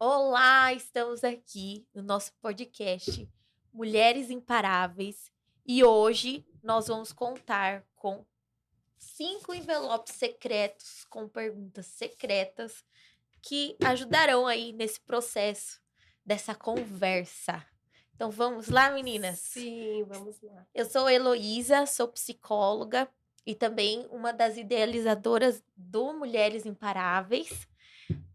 Olá, estamos aqui no nosso podcast Mulheres Imparáveis e hoje nós vamos contar com 5 envelopes secretos com perguntas secretas que ajudarão aí nesse processo dessa conversa. Então vamos lá, meninas? Sim, vamos lá. Eu sou Heloísa, sou psicóloga e também uma das idealizadoras do Mulheres Imparáveis.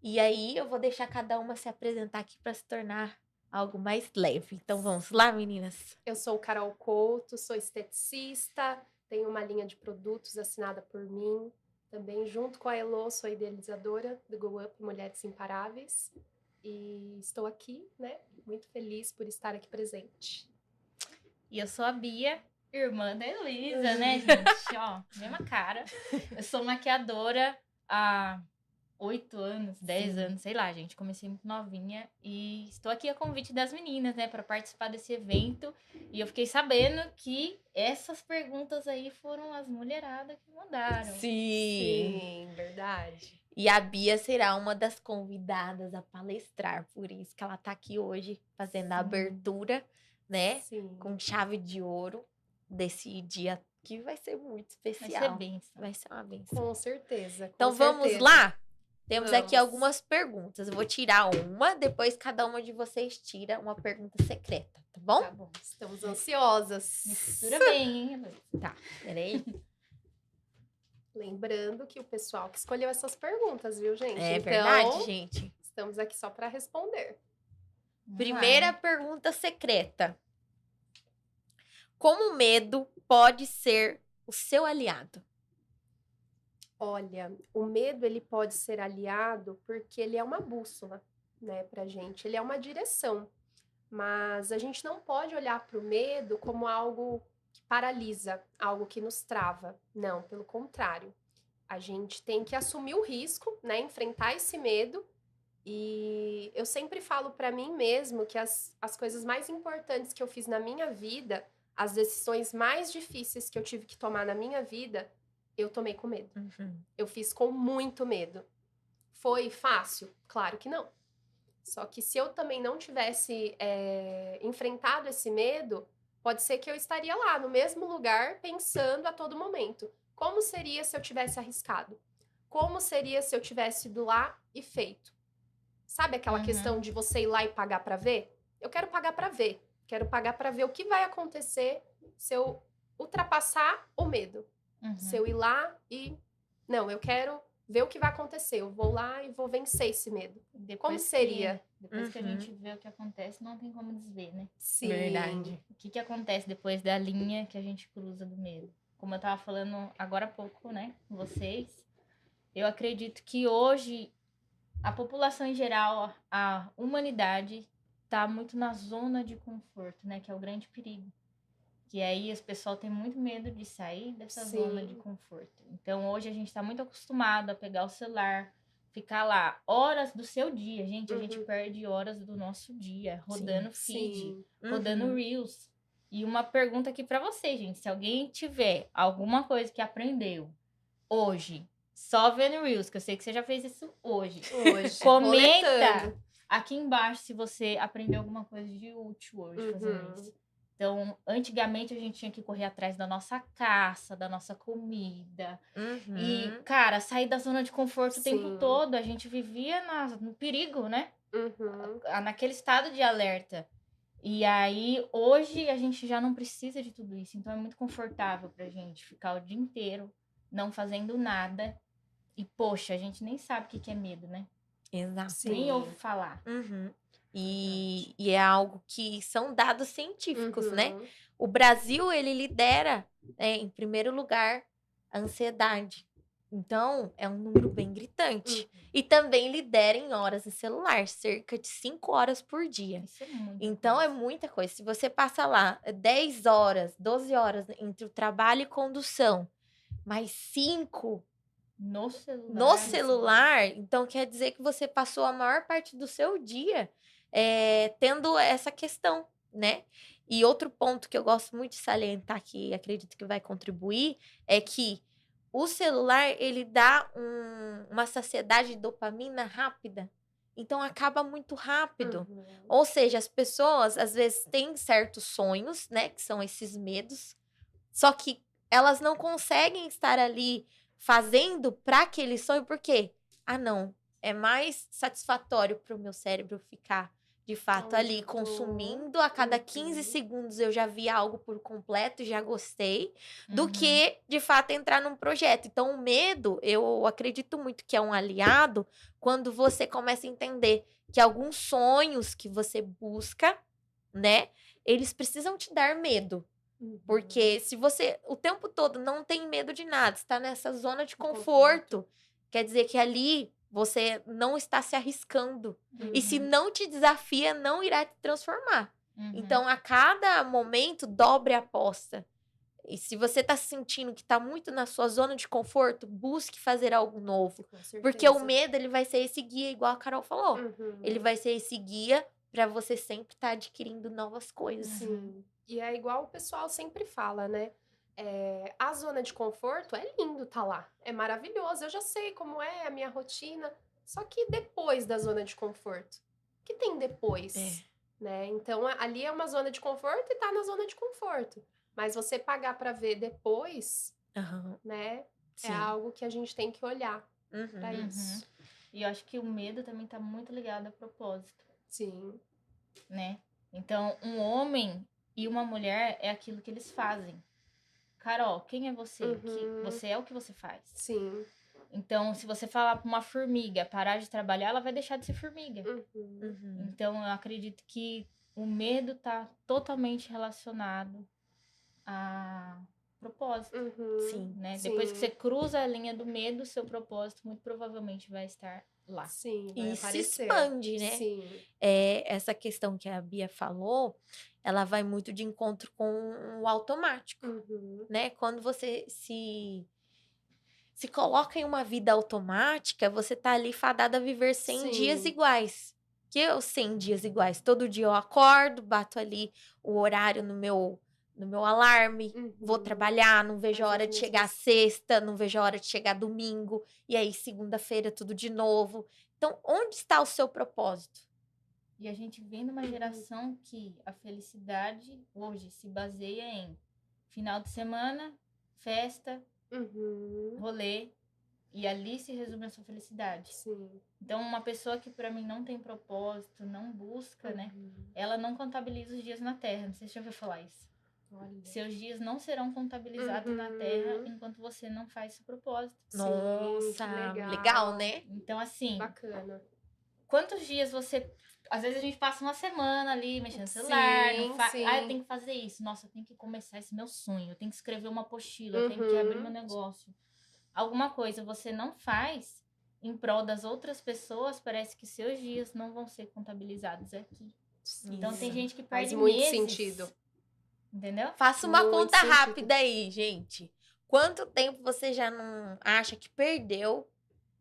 E aí eu vou deixar cada uma se apresentar aqui para se tornar algo mais leve. Então vamos lá, meninas? Eu sou Carol Couto, sou esteticista, tenho uma linha de produtos assinada por mim. Também, junto com a Elo, sou idealizadora do Go Up Mulheres Imparáveis. E estou aqui, né, muito feliz por estar aqui presente. E eu sou a Bia, irmã da Heloísa, né, gente? Ó, mesma cara. Eu sou maquiadora há 8 anos, 10 anos, sei lá, gente. Comecei muito novinha e estou aqui a convite das meninas, né, para participar desse evento. E eu fiquei sabendo que essas perguntas aí foram as mulheradas que mandaram. Sim, verdade. E a Bia será uma das convidadas a palestrar, por isso que ela tá aqui hoje fazendo a abertura, né? Sim. Com chave de ouro desse dia que vai ser muito Vai especial. ser benção. Vai ser uma benção. Com certeza. Então vamos lá? Temos aqui Vamos. algumas perguntas. Eu vou tirar uma, depois cada uma de vocês tira uma pergunta secreta, tá bom? Tá bom, estamos ansiosas. Mistura bem, hein, Heloísa? Tá, peraí. Lembrando que o pessoal que escolheu essas perguntas, viu, gente? É Então, verdade, gente. estamos aqui só para responder. Vamos Primeira lá. pergunta secreta. Como o medo pode ser o seu aliado? Olha, o medo ele pode ser aliado porque ele é uma bússola, né, pra gente. Ele é uma direção. Mas a gente não pode olhar para o medo como algo que paralisa, algo que nos trava. Não, pelo contrário. A gente tem que assumir o risco, né, enfrentar esse medo. E eu sempre falo para mim mesmo que as coisas mais importantes que eu fiz na minha vida, as decisões mais difíceis que eu tive que tomar na minha vida, eu tomei com medo. Eu fiz com muito medo. Foi fácil? Claro que não. Só que se eu também não tivesse enfrentado esse medo, pode ser que eu estaria lá, no mesmo lugar, pensando a todo momento. Como seria se eu tivesse arriscado? Como seria se eu tivesse ido lá e feito? Sabe aquela questão de você ir lá e pagar para ver? Eu quero pagar para ver. Quero pagar para ver o que vai acontecer se eu ultrapassar o medo. Se eu ir lá e... Não, eu quero ver o que vai acontecer. Eu vou lá e vou vencer esse medo. Como seria? Depois que a gente vê o que acontece, não tem como desver, né? Sim. Verdade. O que acontece depois da linha que a gente cruza do medo? Como eu tava falando agora há pouco, né, com vocês, eu acredito que hoje a população em geral, a humanidade, tá muito na zona de conforto, né, que é o grande perigo. Que aí as pessoas têm muito medo de sair dessa Sim. zona de conforto. Então hoje a gente tá muito acostumado a pegar o celular, ficar lá horas do seu dia. Gente, a gente perde horas do nosso dia rodando feed, Sim. rodando Reels. E uma pergunta aqui pra vocês, gente. Se alguém tiver alguma coisa que aprendeu hoje, só vendo Reels, que eu sei que você já fez isso hoje. Hoje. Comenta Roletando. aqui embaixo se você aprendeu alguma coisa de útil hoje fazendo isso. Então, antigamente a gente tinha que correr atrás da nossa caça, da nossa comida. E, cara, sair da zona de conforto o tempo Sim. todo. A gente vivia no perigo, né? Naquele estado de alerta. E aí, hoje, a gente já não precisa de tudo isso. Então, é muito confortável pra gente ficar o dia inteiro não fazendo nada. E, poxa, a gente nem sabe o que é medo, né? Exato. Sim. Nem ouve falar. E é algo que são dados científicos, né? O Brasil, ele lidera, em primeiro lugar, a ansiedade. Então, é um número bem gritante. E também lidera em horas de celular, cerca de 5 horas por dia. Isso é muito. Então, é muita coisa. Se você passa lá 10 horas, 12 horas entre o trabalho e condução, mais 5 no celular. no celular, então quer dizer que você passou a maior parte do seu dia tendo essa questão, né? E outro ponto que eu gosto muito de salientar, que acredito que vai contribuir, é que o celular, ele dá uma saciedade de dopamina rápida. Então acaba muito rápido. Uhum. Ou seja, as pessoas às vezes têm certos sonhos, né, que são esses medos, só que elas não conseguem estar ali fazendo para aquele sonho, por quê? Ah, não, é mais satisfatório para o meu cérebro ficar de fato Onde ali eu tô. consumindo, a cada 15 Uhum. segundos eu já vi algo por completo, já gostei, do Uhum. que de fato entrar num projeto. Então o medo, eu acredito muito que é um aliado quando você começa a entender que alguns sonhos que você busca, né, eles precisam te dar medo. Uhum. Porque se você o tempo todo não tem medo de nada, está nessa zona de Conforto. conforto, quer dizer que ali você não está se arriscando. E se Uhum. não te desafia, não irá te transformar. Uhum. Então, a cada momento, dobre a aposta. E se você está se sentindo que está muito na sua zona de conforto, busque fazer algo novo. Com certeza. Porque o medo, ele vai ser esse guia, igual a Carol falou. Uhum. Ele vai ser esse guia para você sempre estar adquirindo novas coisas. Sim. E é igual o pessoal sempre fala, né? A zona de conforto é lindo tá lá. É maravilhoso. Eu já sei como é a minha rotina. Só que depois da zona de conforto? O que tem depois? É. Né? Então, ali é uma zona de conforto e tá na zona de conforto. Mas você pagar para ver depois, Aham, né? sim. É algo que a gente tem que olhar para Uhum. isso. E eu acho que o medo também tá muito ligado a propósito, Sim. né? Então, um homem e uma mulher é aquilo que eles fazem. Carol, quem é você? Uhum. Você é o que você faz. Sim. Então, se você falar para uma formiga parar de trabalhar, ela vai deixar de ser formiga. Uhum. Uhum. Então, eu acredito que o medo tá totalmente relacionado a propósito, Uhum. Sim. né? Sim. Depois que você cruza a linha do medo, seu propósito muito provavelmente vai estar lá. Sim, vai E se aparecer. expande, né? Sim. Essa questão que a Bia falou, ela vai muito de encontro com o automático, Uhum. né? Quando você se coloca em uma vida automática, você tá ali fadada a viver 100 dias Sim. iguais. Que eu 100 dias iguais. Todo dia eu acordo, bato ali o horário no meu alarme, vou Uhum. trabalhar, não vejo a Faz hora as de chegar mesmas- sexta, não vejo a hora de chegar domingo, e aí segunda-feira tudo de novo. Então, onde está o seu propósito? E a gente vem numa geração que a felicidade hoje se baseia em final de semana, festa, Uhum. rolê, e ali se resume a sua felicidade. Sim. Então, uma pessoa que pra mim não tem propósito, não busca, né? Uhum. Ela não contabiliza os dias na Terra. Não sei se você já ouviu falar isso. Olha. Seus dias não serão contabilizados na Uhum. Terra enquanto você não faz seu propósito. Sim, Nossa, que legal. legal, né? Então, assim, Bacana. quantos dias você. Às vezes a gente passa uma semana ali mexendo no celular, não Sim, sim. Ah, eu tenho que fazer isso. Nossa, eu tenho que começar esse meu sonho. Eu tenho que escrever uma apostila, eu tenho que abrir meu negócio. Alguma coisa você não faz em prol das outras pessoas, parece que seus dias não vão ser contabilizados aqui. Então tem Isso. gente que Faz perde muito meses. sentido. Entendeu? Faça uma Muito conta sentido. rápida aí, gente. Quanto tempo você já não acha que perdeu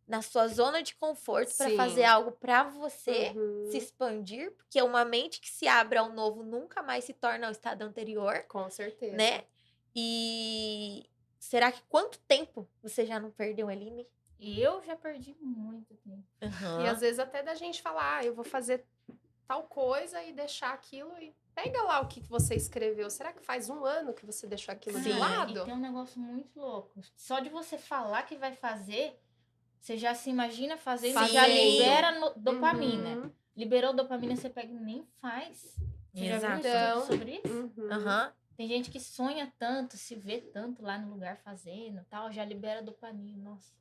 na sua zona de conforto para Sim. fazer algo para você Uhum. se expandir? Porque uma mente que se abre ao novo nunca mais se torna ao estado anterior, Com certeza. né? E será que quanto tempo você já não perdeu, Aline? E eu já perdi muito tempo. E às vezes até da gente falar, eu vou fazer tal coisa e deixar aquilo e pega lá o que você escreveu. Será que faz 1 ano que você deixou aquilo de Sim. lado? E tem um negócio muito louco. Só de você falar que vai fazer, você já se imagina fazer e já Fazendo. libera dopamina. Uhum. Liberou dopamina, você pega e nem faz. Você já viu um Exato. estudo sobre isso? Uhum. Aham. Tem gente que sonha tanto, se vê tanto lá no lugar fazendo, tal, já libera dopamina. Nossa.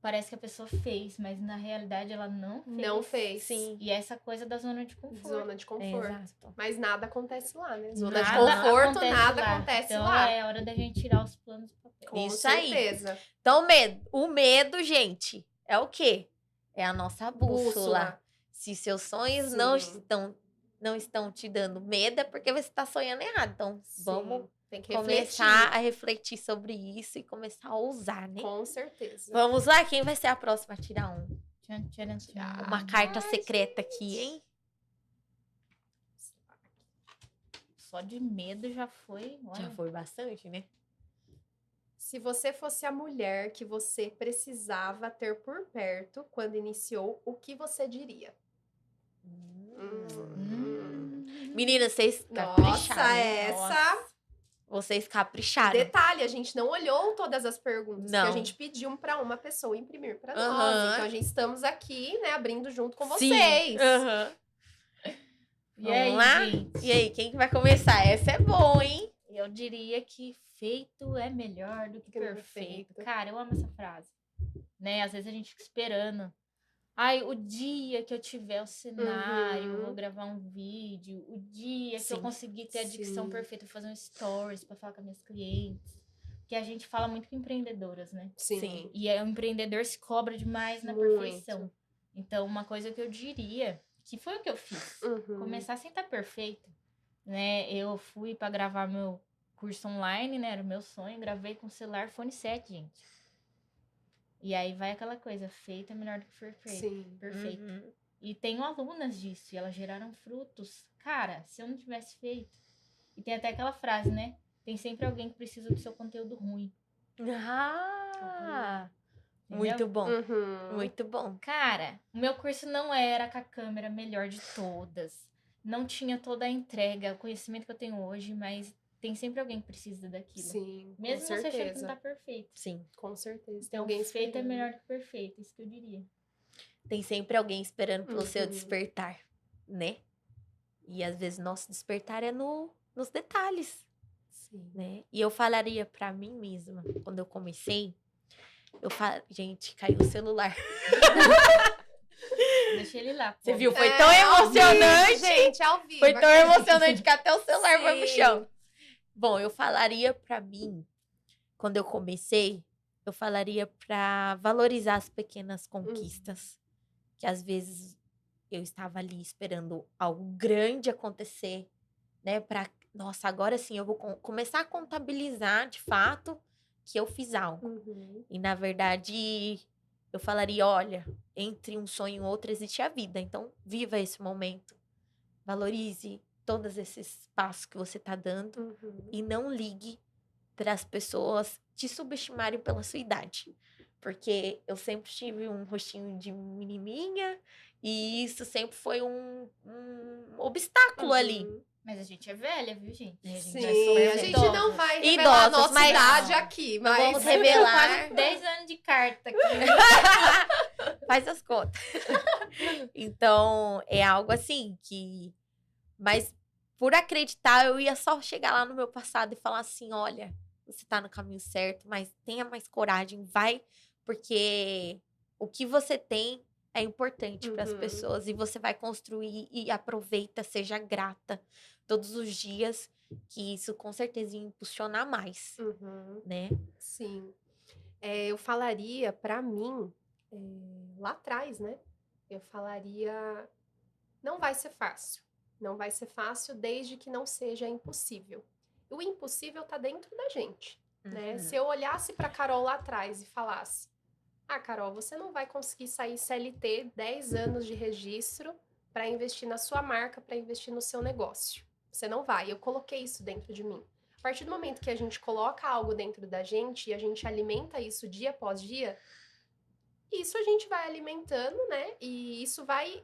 Parece que a pessoa fez, mas na realidade ela não fez. Não fez. Sim. E essa coisa da zona de conforto. Zona de conforto. Exato. Mas nada acontece lá, né? Zona de Nada conforto, nada lá. acontece então, lá. é hora da gente tirar os planos do papel. Com Isso aí. certeza. Então, o medo, gente, é o quê? É a nossa bússola. Se seus sonhos Sim. não estão te dando medo, é porque você está sonhando errado. Então, vamos Sim. Tem que começar refletir. a refletir sobre isso e começar a ousar, né? Com certeza. Vamos lá, quem vai ser a próxima a tirar Tchan, tchan, tchan. uma carta secreta aqui, hein? Só de medo já foi. Olha. Já foi bastante, né? Se você fosse a mulher que você precisava ter por perto quando iniciou, o que você diria? Meninas, vocês Nossa, capricharam. essa... Vocês capricharam. Detalhe, a gente não olhou todas as perguntas, Não. que a gente pediu para uma pessoa imprimir para Aham. nós. Então, a gente estamos aqui, né, abrindo junto com Sim. vocês. Aham. E aí, Vamos lá? gente? E aí, quem que vai começar? Essa é boa, hein? Eu diria que feito é melhor do que Que perfeito. perfeito. Cara, eu amo essa frase. Né? Às vezes a gente fica esperando. Ai, o dia que eu tiver o cenário, eu vou gravar um vídeo. O dia que eu Sim. conseguir ter a dicção Sim. perfeita, fazer um stories pra falar com as minhas clientes. Porque a gente fala muito com empreendedoras, né? Sim. E o empreendedor se cobra demais na Muito. perfeição. Então, uma coisa que eu diria, que foi o que eu fiz. Uhum. Começar sem estar perfeito, né? Eu fui pra gravar meu curso online, né? Era o meu sonho. Gravei com o celular iPhone 7, gente. E aí vai aquela coisa, feito é melhor do que perfeito. Sim. Perfeito. Uhum. E tenho alunas disso, e elas geraram frutos. Cara, se eu não tivesse feito... E tem até aquela frase, né? Tem sempre alguém que precisa do seu conteúdo ruim. Ah, Entendeu? muito bom. Uhum. Muito bom. Cara, o meu curso não era com a câmera melhor de todas. Não tinha toda a entrega, o conhecimento que eu tenho hoje, mas tem sempre alguém que precisa daquilo. Sim, Mesmo com você achando que certeza. não tá perfeito. Sim. Com certeza. Tem Então, alguém feito é esperando. melhor do que perfeito, isso que eu diria. Tem sempre alguém esperando pelo seu Uhum. despertar, né? E às vezes nosso despertar é nos detalhes, Sim. né? E eu falaria pra mim mesma, quando eu comecei, gente, caiu o celular. Deixa ele lá. Você pô. viu? Foi É, tão ao vivo, emocionante. gente, ao vivo. Foi tão acredito. emocionante que até o celular foi pro Sim. chão. Bom, eu falaria pra mim, quando eu comecei, eu falaria pra valorizar as pequenas conquistas. Que às vezes eu estava ali esperando algo grande acontecer, né? Nossa, agora sim eu vou começar a contabilizar de fato que eu fiz algo. Uhum. E na verdade, eu falaria, olha, entre um sonho e outro existe a vida. Então, viva esse momento. Valorize todos esses passos que você está dando Uhum. e não ligue para as pessoas te subestimarem pela sua idade. Porque eu sempre tive um rostinho de menininha e isso sempre foi um obstáculo ali. Uhum. Mas a gente é velha, viu, gente? A gente Sim, já somos a gente não idosas. vai revelar a Idosas, nossa mas- idade aqui, Não mas... vamos revelar. Quase 10 anos de carta aqui. Faz as contas. Então, é algo assim que... Mas, por acreditar, eu ia só chegar lá no meu passado e falar assim, olha, você tá no caminho certo, mas tenha mais coragem, vai, porque o que você tem é importante para as Uhum. pessoas e você vai construir e aproveita, seja grata todos os dias, que isso com certeza ia impulsionar mais, Uhum. né? Sim. Eu falaria, pra mim, lá atrás, né? Eu falaria, não vai ser fácil. Não vai ser fácil desde que não seja impossível. O impossível tá dentro da gente, né? Uhum. Se eu olhasse pra Carol lá atrás e falasse, Carol, você não vai conseguir sair CLT 10 anos de registro para investir na sua marca, para investir no seu negócio. Você não vai. Eu coloquei isso dentro de mim. A partir do momento que a gente coloca algo dentro da gente e a gente alimenta isso dia após dia, isso a gente vai alimentando, né? E isso vai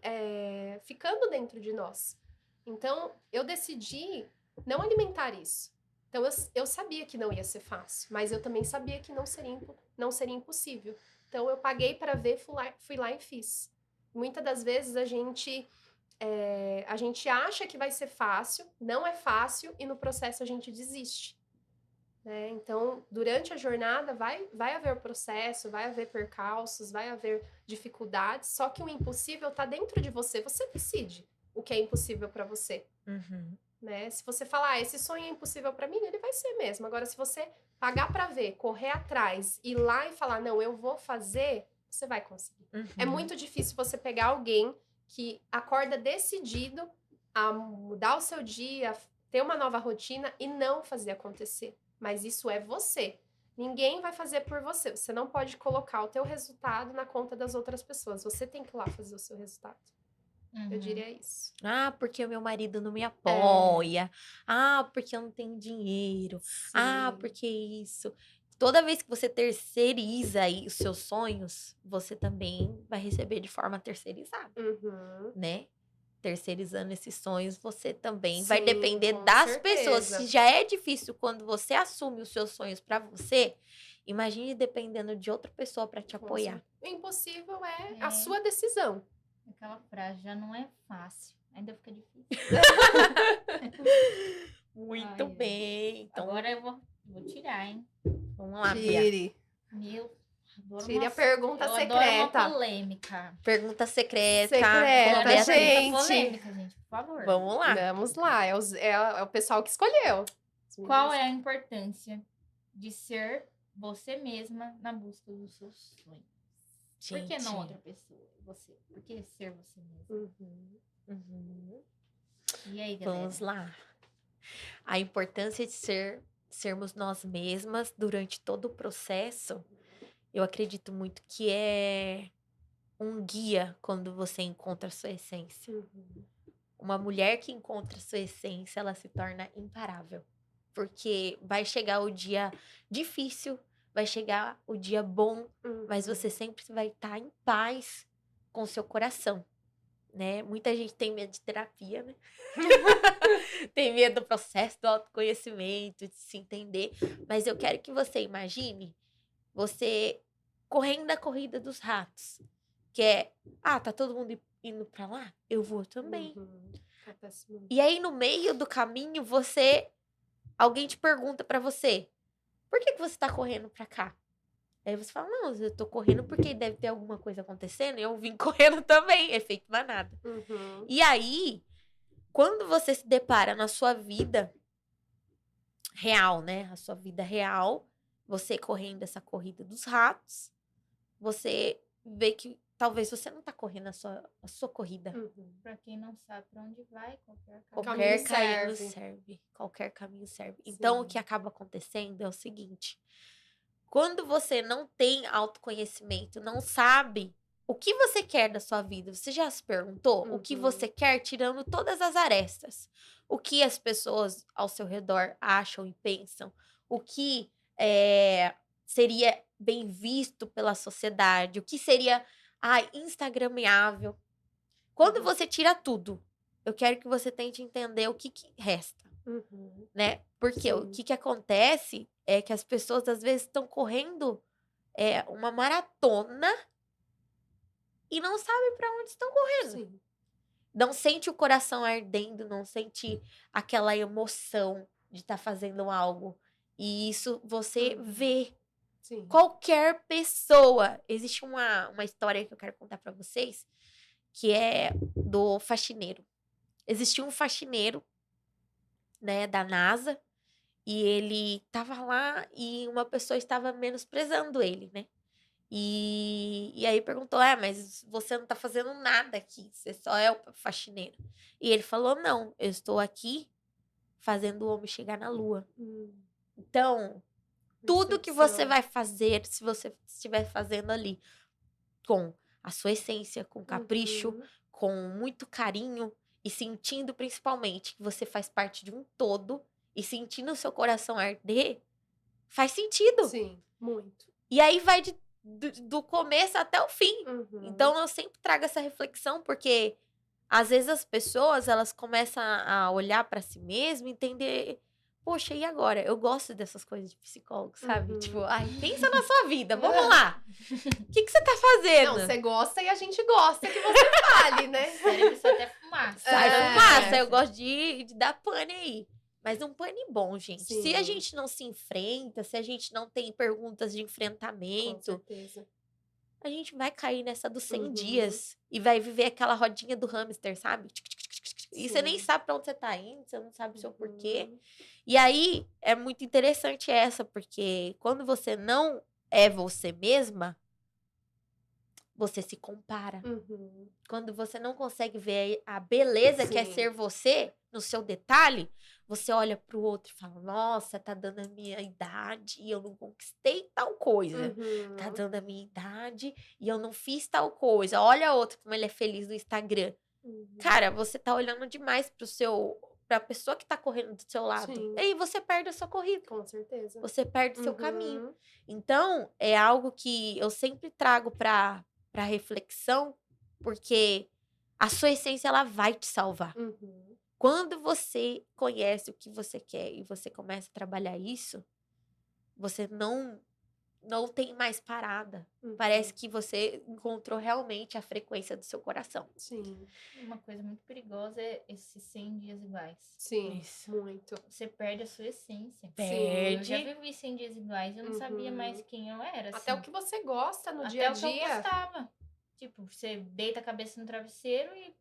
ficando dentro de nós. Então, eu decidi não alimentar isso. Então, eu sabia que não ia ser fácil, mas eu também sabia que não seria impossível. Então, eu paguei para ver, fui lá e fiz. Muitas das vezes a gente acha que vai ser fácil, não é fácil, e no processo a gente desiste. Né? Então, durante a jornada vai haver o processo, vai haver percalços, vai haver dificuldades, só que o impossível está dentro de você. Você decide o que é impossível para você. Uhum. Né? Se você falar, esse sonho é impossível para mim, ele vai ser mesmo. Agora, se você pagar para ver, correr atrás, ir lá e falar, não, eu vou fazer, você vai conseguir. Uhum. É muito difícil você pegar alguém que acorda decidido a mudar o seu dia, ter uma nova rotina e não fazer acontecer. Mas isso é você. Ninguém vai fazer por você. Você não pode colocar o teu resultado na conta das outras pessoas. Você tem que ir lá fazer o seu resultado. Eu diria isso. Ah, porque o meu marido não me apoia. Ah, porque eu não tenho dinheiro. Sim. Ah, porque isso. toda vez que você terceiriza aí os seus sonhos, você também vai receber de forma terceirizada, Uhum. né? Terceirizando esses sonhos, você também vai Sim, depender com das pessoas. certeza. Se já é difícil quando você assume os seus sonhos pra você, imagine dependendo de outra pessoa pra te Com apoiar. certeza. O impossível é É. a sua decisão. Aquela frase já não é fácil. Ainda fica difícil. Muito Ai, ai. bem. Então, Agora eu vou tirar, hein? vamos lá, Bia. Tire. Meu, adoro Tire a uma- pergunta eu adoro uma secreta. polêmica. Pergunta secreta. Secreta, Como a Bia tem. gente. Polêmica, gente, por favor. Vamos lá. Vamos lá, é o pessoal que escolheu. Qual é a importância de ser você mesma na busca dos seus sonhos? Por que não outra pessoa? Você. Por que ser você mesma? Uhum. Uhum. E aí, galera? Vamos lá. A importância de sermos nós mesmas durante todo o processo, eu acredito muito que é um guia quando você encontra a sua essência. Uhum. Uma mulher que encontra a sua essência, ela se torna imparável. Porque vai chegar o dia difícil, vai chegar o dia bom, mas você sempre vai estar em paz com o seu coração, né? Muita gente tem medo de terapia, né? Tem medo do processo do autoconhecimento, de se entender. Mas eu quero que você imagine você correndo a corrida dos ratos. Que é, tá todo mundo indo pra lá? Eu vou também. Uhum. Acontece muito. E aí, no meio do caminho, alguém te pergunta pra você, por que você tá correndo pra cá? Aí você fala, não, eu tô correndo porque deve ter alguma coisa acontecendo e eu vim correndo também, efeito manada. Uhum. E aí, quando você se depara na sua vida real, né? A sua vida real, você correndo essa corrida dos ratos, você vê que talvez você não tá correndo a sua corrida. Uhum. Pra quem não sabe pra onde vai, qualquer Qualquer caminho caminho serve. serve. Qualquer caminho serve. Então, o Sim. que acaba acontecendo é o seguinte. Quando você não tem autoconhecimento, não sabe o que você quer da sua vida, você já se perguntou o que Uhum. você quer tirando todas as arestas? O que as pessoas ao seu redor acham e pensam? O que seria bem visto pela sociedade? O que seria instagramável? Quando você tira tudo, eu quero que você tente entender o que resta, Uhum. né? Porque o Sim. que acontece é que as pessoas às vezes estão correndo uma maratona e não sabem para onde estão correndo. Sim. Não sente o coração ardendo, não sente aquela emoção de estar fazendo algo. E isso você Uhum. vê. Sim. Qualquer pessoa. Existe uma história que eu quero contar para vocês, que é do faxineiro. Existia um faxineiro, né, da NASA, e ele tava lá e uma pessoa estava menosprezando ele, né? E aí perguntou, mas você não tá fazendo nada aqui, você só é o faxineiro. E ele falou, não, eu estou aqui fazendo o homem chegar na lua. Então, tudo que você Percepção. vai fazer, se você estiver fazendo ali com a sua essência, com capricho, Uhum. com muito carinho e sentindo principalmente que você faz parte de um todo e sentindo o seu coração arder, faz sentido. Sim, muito. E aí vai do começo até o fim. Uhum. Então eu sempre trago essa reflexão porque às vezes as pessoas elas começam a olhar pra si mesmas e entender, poxa, e agora? Eu gosto dessas coisas de psicólogo, sabe? Uhum. Tipo, pensa na sua vida, vamos lá. O que você tá fazendo? Não, você gosta e a gente gosta que você fale, né? Cérebro só até fumaça. Sai É. fumaça, eu gosto de dar pane aí. Mas um pane bom, gente. Se a Sim. gente não se enfrenta, se a gente não tem perguntas de Com enfrentamento, certeza. a gente vai cair nessa dos 100 Uhum. dias e vai viver aquela rodinha do hamster, sabe? E você nem Sim. sabe pra onde você tá indo, você não sabe o seu porquê. Uhum. E aí, é muito interessante essa, porque quando você não é você mesma, você se compara. Uhum. Quando você não consegue ver a beleza que é Sim. ser você no seu detalhe, você olha pro outro e fala, nossa, tá dando a minha idade e eu não conquistei tal coisa. Uhum. Tá dando a minha idade e eu não fiz tal coisa. Olha outro como ele é feliz no Instagram. Uhum. Cara, você tá olhando demais pra pra pessoa que tá correndo do seu lado. Sim. E aí você perde a sua corrida. Com certeza. Você perde o seu caminho. Uhum. Então, é algo que eu sempre trago pra reflexão, porque a sua essência, ela vai te salvar. Uhum. Quando você conhece o que você quer e você começa a trabalhar isso, você não tem mais parada. Uhum. Parece que você encontrou realmente a frequência do seu coração. Sim. Uma coisa muito perigosa é esses 100 dias iguais. Sim. Isso. Muito. Você perde a sua essência. Perde. Eu já vivi 100 dias iguais, eu não sabia Uhum. mais quem eu era. Até assim. o que você gosta no Até dia a o que eu dia. gostava. Tipo, você deita a cabeça no travesseiro e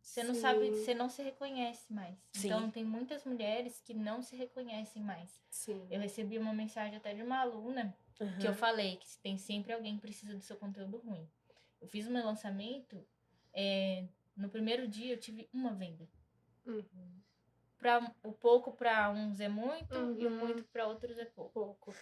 você não Sim. sabe, você não se reconhece mais. Sim. Então, tem muitas mulheres que não se reconhecem mais. Sim. Eu recebi uma mensagem até de uma aluna que eu falei que tem sempre alguém que precisa do seu conteúdo ruim. Eu fiz o meu lançamento, no primeiro dia eu tive uma venda. Uhum. O pouco para uns é muito e o Uhum. muito para outros é pouco. Pouco.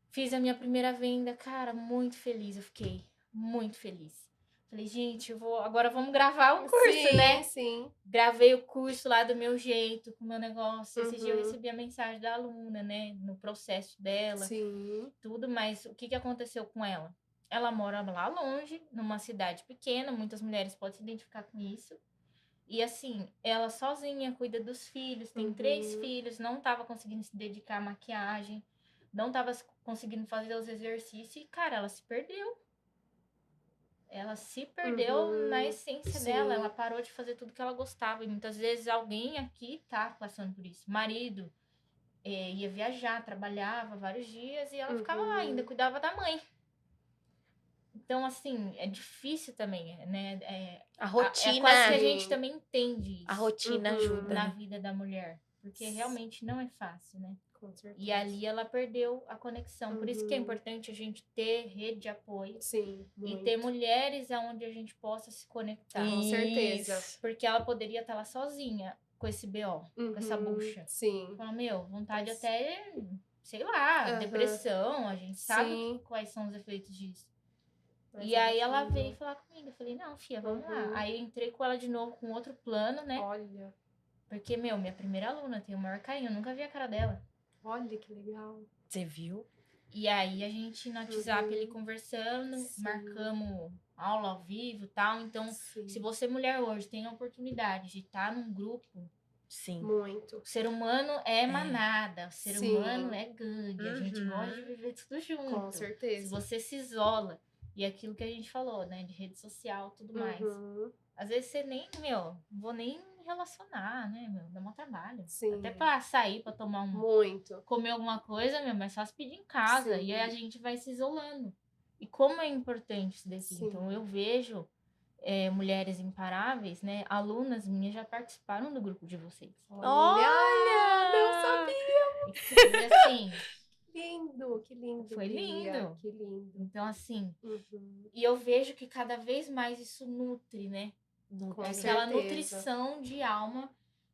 Fiz a minha primeira venda, cara, muito feliz. Eu fiquei muito feliz. Falei, gente, agora vamos gravar o curso, Sim, né? sim. Gravei o curso lá do meu jeito, com o meu negócio. Esse dia eu Uhum. recebi a mensagem da aluna, né? No processo dela, Sim. tudo. Mas o que aconteceu com ela? Ela mora lá longe, numa cidade pequena. Muitas mulheres podem se identificar com isso. E assim, ela sozinha cuida dos filhos. Tem 3 Uhum. filhos. Não estava conseguindo se dedicar à maquiagem. Não estava conseguindo fazer os exercícios. E, cara, ela se perdeu. Ela se perdeu Uhum. na essência Sim. dela. Ela parou de fazer tudo que ela gostava. E muitas vezes alguém aqui tá passando por isso. Marido ia viajar, trabalhava vários dias e ela ficava lá ainda, cuidava da mãe. Então, assim, é difícil também, né? A É rotina, quase que a gente também entende isso a rotina Uhum. ajuda. na né? vida da mulher. Porque realmente não é fácil, né? Com certeza. E ali ela perdeu a conexão. Por isso que é Uhum. importante a gente ter rede de apoio. Sim, E muito. ter mulheres aonde a gente possa se conectar. Com certeza. Isso. Porque ela poderia estar lá sozinha com esse BO, com essa bucha. Sim. Falar, meu, vontade Mas- até, sei lá, Aham. depressão, a gente sabe Sim. quais são os efeitos disso. Mas E aí ela ela mudou. veio falar comigo. Eu falei, não, filha, vamos Uhum. lá. Aí entrei com ela de novo com outro plano, né? Olha. Porque, meu, minha primeira aluna, tenho o maior carinho, eu nunca vi a cara dela. Olha que legal. Você viu? E aí a gente no WhatsApp Uhum. ele conversando, Sim. marcamos aula ao vivo e tal. Então, Sim. se você, mulher, hoje tem a oportunidade de estar num grupo, Sim. Muito. o ser humano é manada, o ser Sim. humano é gangue, a gente Uhum. gosta de viver tudo junto. Com Se certeza. você se isola, e aquilo que a gente falou, né, de rede social, tudo mais. Uhum. Às vezes você nem, não vou nem me relacionar, né, meu, dá mó trabalho. Sim. Até pra sair, pra tomar Muito. comer alguma coisa, meu, mas só se pedir em casa. Sim. E aí a gente vai se isolando. E como é importante isso daqui. Sim. Então eu vejo mulheres imparáveis, né? Alunas minhas já participaram do grupo de vocês. Olha! Não sabia. E assim, Lindo, que lindo. Foi Bia, lindo. Que lindo. então assim, Uhum. e eu vejo que cada vez mais isso nutre, né? Com Aquela certeza. nutrição de alma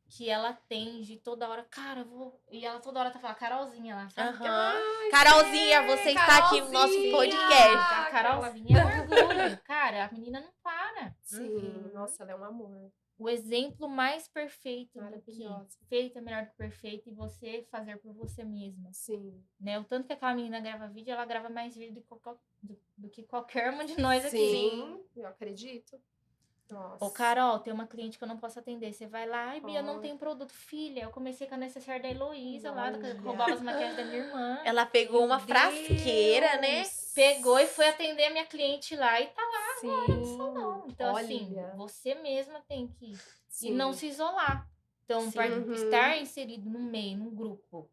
que ela tem de toda hora, cara, eu vou. E ela toda hora tá falando, Carolzinha lá, sabe? Aham. Carolzinha, você está aqui no nosso Carolzinha! podcast. A Carolzinha é um orgulho. Cara, a menina não para. Sim, Uhum. nossa, ela é um amor. O exemplo mais perfeito do que Maravilhosa. feito é melhor do que perfeito e você fazer por você mesma. Sim. Né? O tanto que aquela menina grava vídeo, ela grava mais vídeo do que qualquer uma de nós aqui. Sim, eu acredito. Nossa. Ô, Carol, tem uma cliente que eu não posso atender. Você vai lá, ai, Bia, eu não Olha. tenho produto. Filha, eu comecei com a necessaire da Heloísa lá, Olha. que roubava as maquiagens da minha irmã. Ela pegou uma Meu frasqueira, né? Deus. Pegou e foi atender a minha cliente lá e tá lá. Sim. Não. Então, assim, Olha. você mesma tem que ir. Sim. E não se isolar. Então, Sim. Uhum. estar inserido no meio, num grupo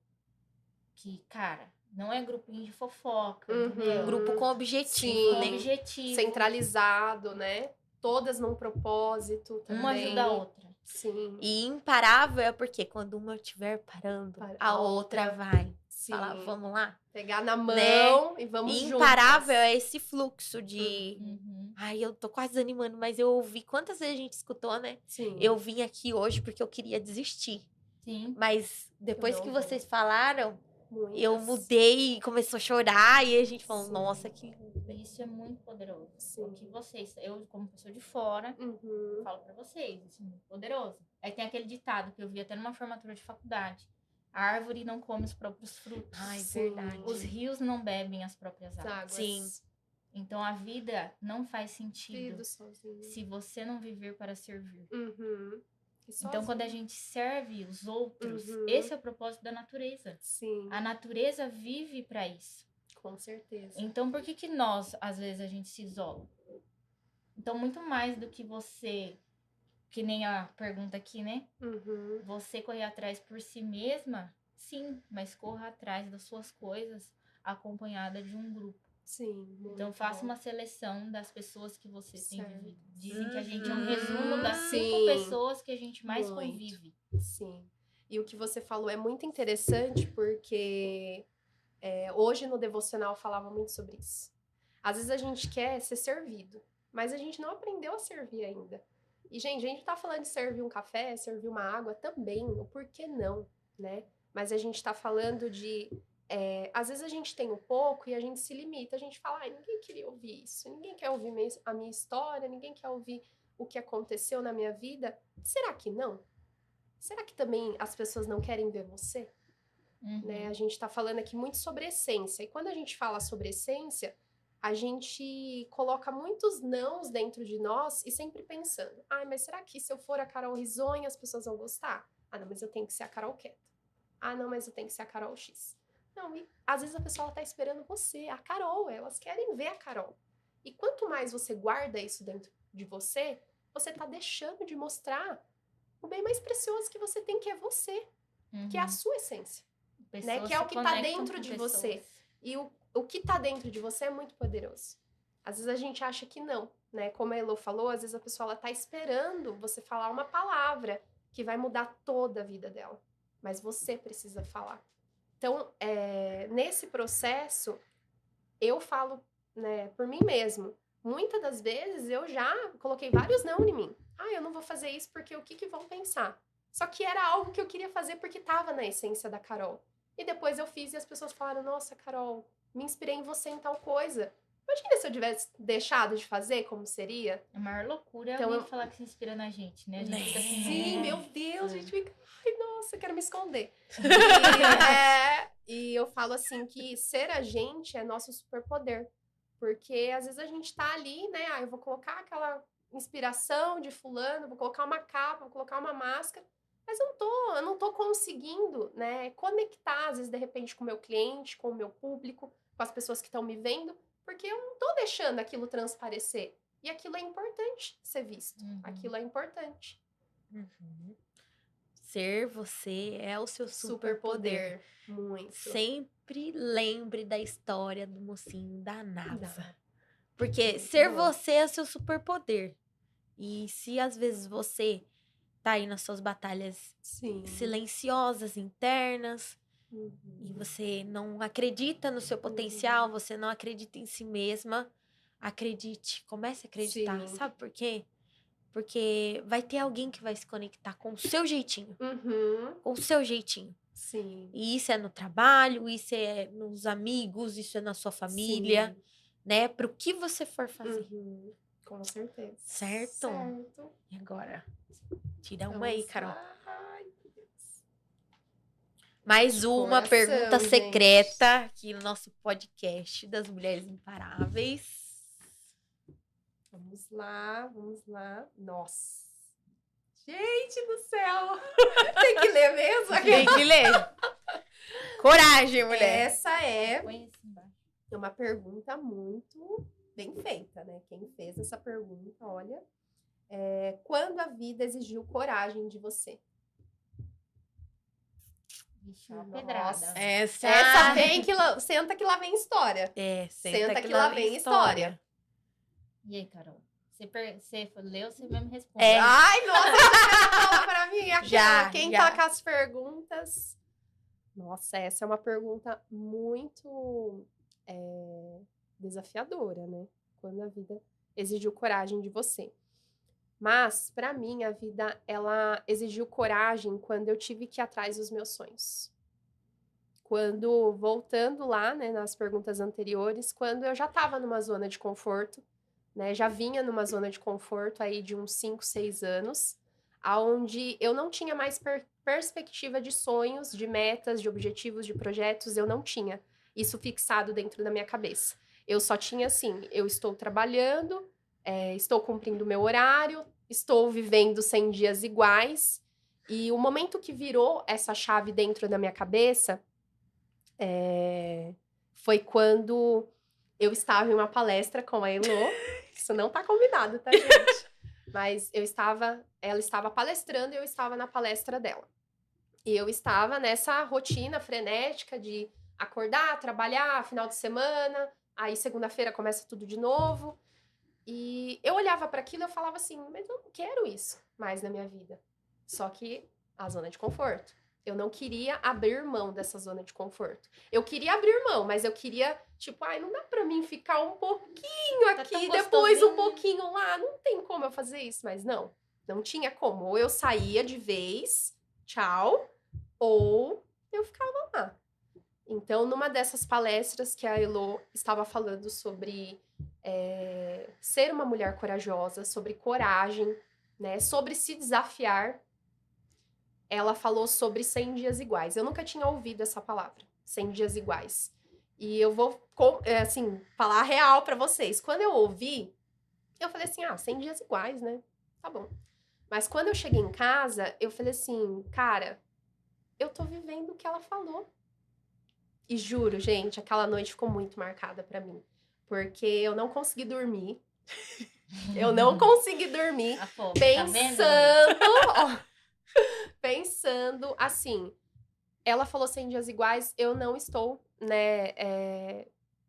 que, cara, não é grupinho de fofoca, Uhum. entendeu? Um grupo com objetivo, Sim. Com né? objetivo. Centralizado, né? Todas num propósito também. Uma ajuda a outra. Sim. E imparável é porque quando uma estiver parando, a outra vai. Sim. Falar, vamos lá? Pegar na mão Né? e vamos E juntas. imparável é esse fluxo de... Uhum. Ai, eu tô quase desanimando, mas eu ouvi... Quantas vezes a gente escutou, né? Sim. Eu vim aqui hoje porque eu queria desistir. Sim. Mas depois não que vou. vocês falaram, eu mudei e começou a chorar. E a gente falou, Sim. nossa, que... Isso é muito poderoso. Sim. O que vocês, eu como pessoa de fora, falo pra vocês, isso é muito poderoso. Aí tem aquele ditado que eu vi até numa formatura de faculdade. A árvore não come os próprios frutos. Ai, Sim. verdade. Os rios não bebem as próprias águas. Águas. Sim. Então a vida não faz sentido Tudo sozinho. se você não viver para servir. E Então, quando a sozinho. gente serve os outros, Uhum. esse é o propósito da natureza. Sim, A natureza vive para isso. com certeza. Então, por que nós, às vezes, a gente se isola? Então, muito mais do que você, que nem a pergunta aqui, né? Você correr atrás por si mesma, sim, mas corra atrás das suas coisas acompanhada de um grupo. Sim. Então, faça uma seleção das pessoas que você tem Certo. vivido. Dizem que a gente é um resumo das 5 Sim. pessoas que a gente mais Muito. convive. Sim. E o que você falou é muito interessante porque hoje no devocional eu falava muito sobre isso. Às vezes a gente quer ser servido, mas a gente não aprendeu a servir ainda. E, gente, a gente tá falando de servir um café, servir uma água também, o porquê não, né? Mas a gente tá falando de... às vezes a gente tem um pouco e a gente se limita. A gente fala, ai, ninguém queria ouvir isso. Ninguém quer ouvir a minha história, ninguém quer ouvir o que aconteceu na minha vida. Será que não? Será que também as pessoas não querem ver você? Né? A gente tá falando aqui muito sobre essência. E quando a gente fala sobre essência, a gente coloca muitos nãos dentro de nós e sempre pensando, ai, mas será que se eu for a Carol risonha as pessoas vão gostar? Ah, não, mas eu tenho que ser a Carol quieta. Ah, não, mas eu tenho que ser a Carol X. Não, e às vezes a pessoa tá esperando você, a Carol, elas querem ver a Carol. E quanto mais você guarda isso dentro de você, você tá deixando de mostrar o bem mais precioso que você tem, que é você, que é a sua essência, né? Que é o que tá dentro de você. E o que tá dentro de você é muito poderoso. Às vezes a gente acha que não, né? Como a Elo falou, às vezes a pessoa ela tá esperando você falar uma palavra que vai mudar toda a vida dela. Mas você precisa falar. Então, nesse processo, eu falo, né, por mim mesmo. Muitas das vezes eu já coloquei vários não em mim. Ah, eu não vou fazer isso porque o que vão pensar? Só que era algo que eu queria fazer porque estava na essência da Carol. E depois eu fiz e as pessoas falaram, nossa, Carol, me inspirei em você em tal coisa. Imagina se eu tivesse deixado de fazer, como seria? A maior loucura é Então, alguém falar que se inspira na gente, né? A gente fica assim, Sim, né? meu Deus, a gente fica... Ai, nossa, eu quero me esconder. E eu falo assim que ser a gente é nosso superpoder. Porque às vezes a gente tá ali, né? Ah, eu vou colocar aquela inspiração de fulano, vou colocar uma capa, vou colocar uma máscara. Mas eu não tô conseguindo, né, conectar, às vezes, de repente, com o meu cliente, com o meu público, com as pessoas que estão me vendo, porque eu não tô deixando aquilo transparecer. E aquilo é importante ser visto. Aquilo é importante. Ser você é o seu superpoder. Muito. Sempre lembre da história do mocinho da NASA. Dá. Porque Muito ser bom. você é seu superpoder. E se às vezes você tá aí nas suas batalhas Sim. silenciosas, internas, e você não acredita no seu potencial, você não acredita em si mesma, acredite, comece a acreditar. Sim. Sabe por quê? Porque vai ter alguém que vai se conectar com o seu jeitinho. Com o seu jeitinho. Sim. E isso é no trabalho, isso é nos amigos, isso é na sua família, né? Pro que você for fazer. Com certeza. Certo? E agora? Tira uma aí, Carol. Ai, meu Deus. Mais uma Coração, pergunta gente. secreta aqui no nosso podcast das Mulheres Imparáveis. Vamos lá, vamos lá. Nossa. Gente do céu. Tem que ler mesmo? Tem que ler. Coragem, mulher. Essa é Põe assim embaixo. uma pergunta muito bem feita, né? Quem fez essa pergunta, olha. Quando a vida exigiu coragem de você? Vixe, é uma Nossa. pedrada. Essa vem que senta que lá vem história. Senta que lá vem história. E aí, Carol? Você leu, você mesmo responde. Ai, nossa, você fala pra mim aquela, Já, quem já. tá com as perguntas. Nossa, essa é uma pergunta muito desafiadora, né? Quando a vida exigiu coragem de você. Mas, pra mim, a vida, ela exigiu coragem quando eu tive que ir atrás dos meus sonhos. Voltando lá, né, nas perguntas anteriores, quando eu já estava numa zona de conforto, né, já vinha numa zona de conforto aí de uns 5, 6 anos, aonde eu não tinha mais perspectiva de sonhos, de metas, de objetivos, de projetos, eu não tinha isso fixado dentro da minha cabeça. Eu só tinha assim, eu estou trabalhando, estou cumprindo meu horário, estou vivendo 100 dias iguais, e o momento que virou essa chave dentro da minha cabeça foi quando eu estava em uma palestra com a Elô. Isso não tá combinado, tá, gente? Mas ela estava palestrando e eu estava na palestra dela. E eu estava nessa rotina frenética de acordar, trabalhar, final de semana, aí segunda-feira começa tudo de novo. E eu olhava para aquilo e eu falava assim, mas eu não quero isso mais na minha vida. Só que a zona de conforto. Eu não queria abrir mão dessa zona de conforto. Eu queria abrir mão, mas eu queria, tipo, ai, não dá pra mim ficar um pouquinho aqui, depois um pouquinho lá. Não tem como eu fazer isso, mas não tinha como. Ou eu saía de vez, tchau, ou eu ficava lá. Então, numa dessas palestras que a Elô estava falando sobre ser uma mulher corajosa, sobre coragem, né, sobre se desafiar, ela falou sobre 100 dias iguais. Eu nunca tinha ouvido essa palavra, 100 dias iguais. E eu vou, assim, falar a real pra vocês. Quando eu ouvi, eu falei assim, 100 dias iguais, né? Tá bom. Mas quando eu cheguei em casa, eu falei assim, cara, eu tô vivendo o que ela falou. E juro, gente, aquela noite ficou muito marcada pra mim. Porque eu não consegui dormir. Eu não consegui dormir pensando... pensando assim, ela falou 100 dias iguais, eu não estou, né,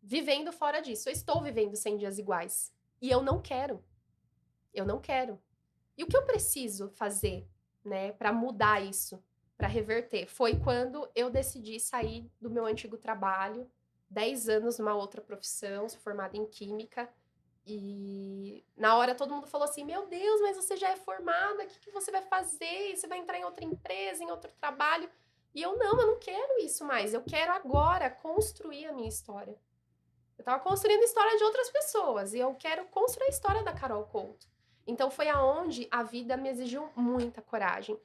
vivendo fora disso. Eu estou vivendo 100 dias iguais. E eu não quero. Eu não quero. E o que eu preciso fazer, né, para mudar isso, para reverter? Foi quando eu decidi sair do meu antigo trabalho, 10 anos numa outra profissão, sou formada em química. E na hora todo mundo falou assim, meu Deus, mas você já é formada, o que você vai fazer? Você vai entrar em outra empresa, em outro trabalho? E eu não quero isso mais. Eu quero agora construir a minha história. Eu tava construindo a história de outras pessoas e eu quero construir a história da Carol Couto. Então foi aonde a vida me exigiu muita coragem.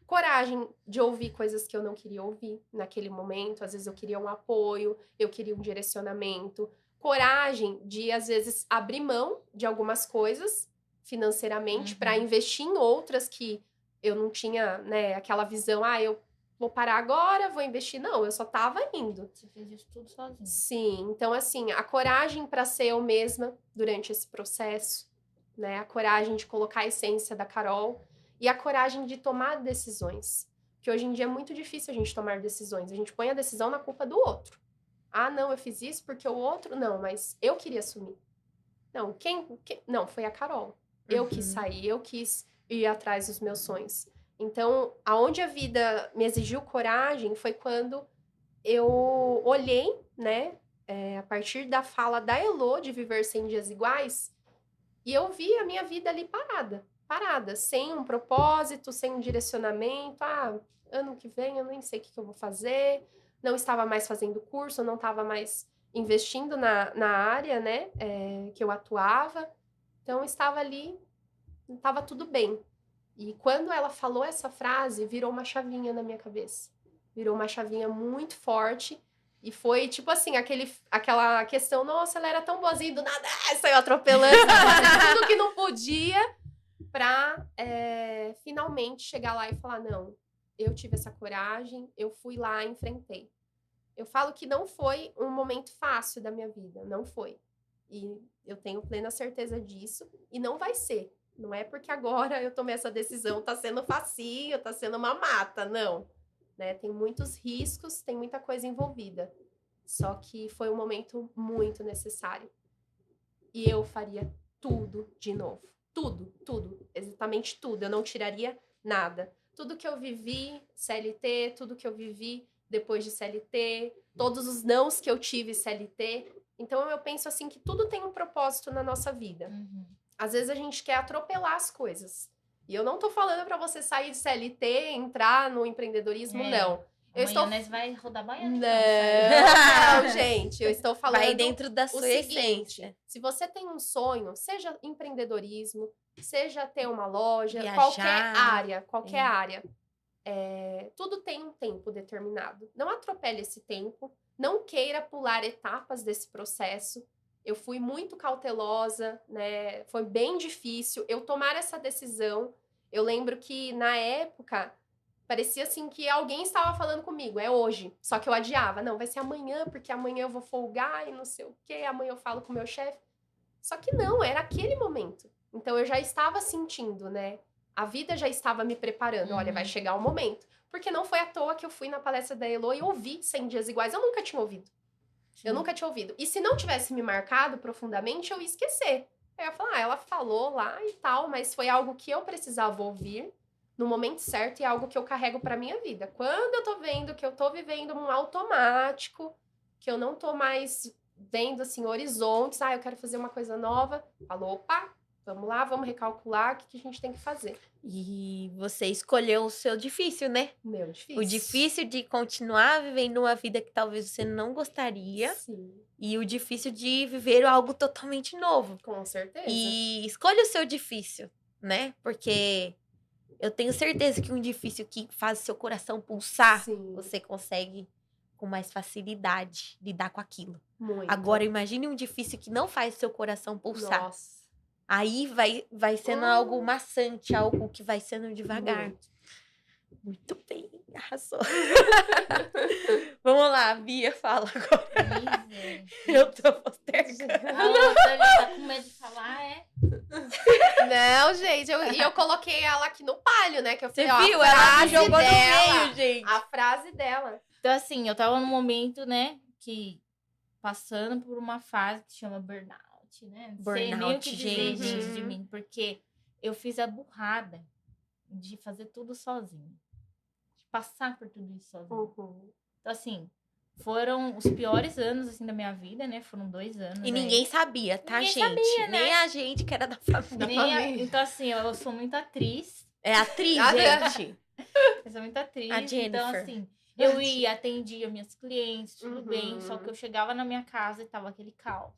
Coragem de ouvir coisas que eu não queria ouvir naquele momento. Às vezes eu queria um apoio, eu queria um direcionamento. Coragem de, às vezes, abrir mão de algumas coisas financeiramente para investir em outras que eu não tinha, né, aquela visão, eu vou parar agora, vou investir. Não, eu só tava indo. Você fez isso tudo sozinha. Sim, então assim, a coragem para ser eu mesma durante esse processo, né, a coragem de colocar a essência da Carol e a coragem de tomar decisões. Que hoje em dia é muito difícil a gente tomar decisões. A gente põe a decisão na culpa do outro. Não, eu fiz isso porque o outro... Não, mas eu queria assumir. Não, não, foi a Carol. Eu quis sair, eu quis ir atrás dos meus sonhos. Então, aonde a vida me exigiu coragem foi quando eu olhei, né, a partir da fala da Elô de viver 100 dias iguais, e eu vi a minha vida ali parada, sem um propósito, sem um direcionamento. Ano que vem eu nem sei o que eu vou fazer... Não estava mais fazendo curso, não estava mais investindo na área, né, que eu atuava. Então, estava ali, estava tudo bem. E quando ela falou essa frase, virou uma chavinha na minha cabeça. Virou uma chavinha muito forte. E foi, tipo assim, aquela questão, nossa, ela era tão boazinha, do nada, saiu atropelando, tudo que não podia, pra finalmente chegar lá e falar, não, eu tive essa coragem, eu fui lá e enfrentei. Eu falo que não foi um momento fácil da minha vida, não foi. E eu tenho plena certeza disso, e não vai ser. Não é porque agora eu tomei essa decisão, tá sendo facinho, tá sendo uma mata, não. Né? Tem muitos riscos, tem muita coisa envolvida. Só que foi um momento muito necessário. E eu faria tudo de novo. Tudo, exatamente tudo. Eu não tiraria nada. Tudo que eu vivi, CLT, tudo que eu vivi depois de CLT, todos os nãos que eu tive CLT. Então, eu penso assim que tudo tem um propósito na nossa vida. Às vezes a gente quer atropelar as coisas. E eu não tô falando para você sair de CLT, entrar no empreendedorismo, não. Eu estou... Amanhã nós vai rodar baiano. Não, gente, eu estou falando Vai dentro da o sua seguinte, essência. se você tem um sonho, seja empreendedorismo, seja ter uma loja, Viajar, qualquer área, tudo tem um tempo determinado. Não atropele esse tempo, não queira pular etapas desse processo. Eu fui muito cautelosa, né? Foi bem difícil eu tomar essa decisão. Eu lembro que na época parecia assim que alguém estava falando comigo, é hoje. Só que eu adiava, não, vai ser amanhã, porque amanhã eu vou folgar e não sei o quê, amanhã eu falo com o meu chefe. Só que não, era aquele momento. Então eu já estava sentindo, né? A vida já estava me preparando. Olha, vai chegar o momento. Porque não foi à toa que eu fui na palestra da Elo e ouvi 100 Dias Iguais. Eu nunca tinha ouvido. Eu nunca tinha ouvido. E se não tivesse me marcado profundamente, eu ia esquecer. Eu ia falar, ela falou lá e tal, mas foi algo que eu precisava ouvir no momento certo e é algo que eu carrego pra minha vida. Quando eu tô vendo que eu tô vivendo um automático, que eu não tô mais vendo, assim, horizontes, eu quero fazer uma coisa nova, falo, opa, vamos lá, vamos recalcular o que a gente tem que fazer. E você escolheu o seu difícil, né? Meu, difícil. O difícil de continuar vivendo uma vida que talvez você não gostaria. Sim. E o difícil de viver algo totalmente novo. Com certeza. E escolha o seu difícil, né? Porque eu tenho certeza que um difícil que faz seu coração pulsar, Sim. você consegue com mais facilidade lidar com aquilo. Muito. Agora, imagine um difícil que não faz seu coração pulsar. Nossa. Aí vai sendo algo maçante, algo que vai sendo devagar. Muito bem, arrasou. Vamos lá, Bia, fala agora. Eu tô postergando. A outra ali tá com medo de falar, Não, gente, eu coloquei ela aqui no palio, né? Que eu Você falei, viu? a Ela me frase jogou dela, no meio, gente. a frase dela. Então, assim, eu tava num momento, né, que passando por uma fase que chama burnout, né? Não sei nem o Burnout, que dizer gente. disso de mim, porque eu fiz a burrada de fazer tudo sozinha. De passar por tudo isso sozinha. Então, assim, foram os piores anos, assim, da minha vida, né? Foram 2 anos. E ninguém sabia, tá, Ninguém gente? sabia, né? Nem a gente que era da família. Então, assim, eu sou muito atriz. É atriz, gente. Eu sou muito atriz. A Jennifer. Então, assim, eu ia, atendia minhas clientes, tudo bem. Só que eu chegava na minha casa e tava aquele caos.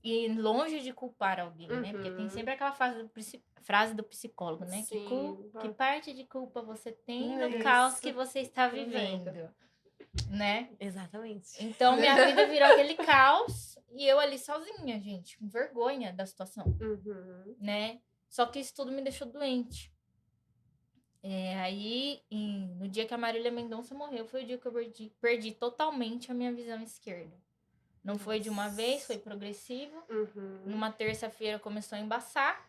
E longe de culpar alguém, né? Porque tem sempre aquela frase do psicólogo, né? Sim. Que parte de culpa você tem no Isso. caos que você está vivendo, né? Exatamente. Então, minha vida virou aquele caos e eu ali sozinha, gente, com vergonha da situação, né? Só que isso tudo me deixou doente. Aí, no dia que a Marília Mendonça morreu, foi o dia que eu perdi totalmente a minha visão esquerda. Não foi de uma vez, foi progressivo. Numa terça-feira começou a embaçar.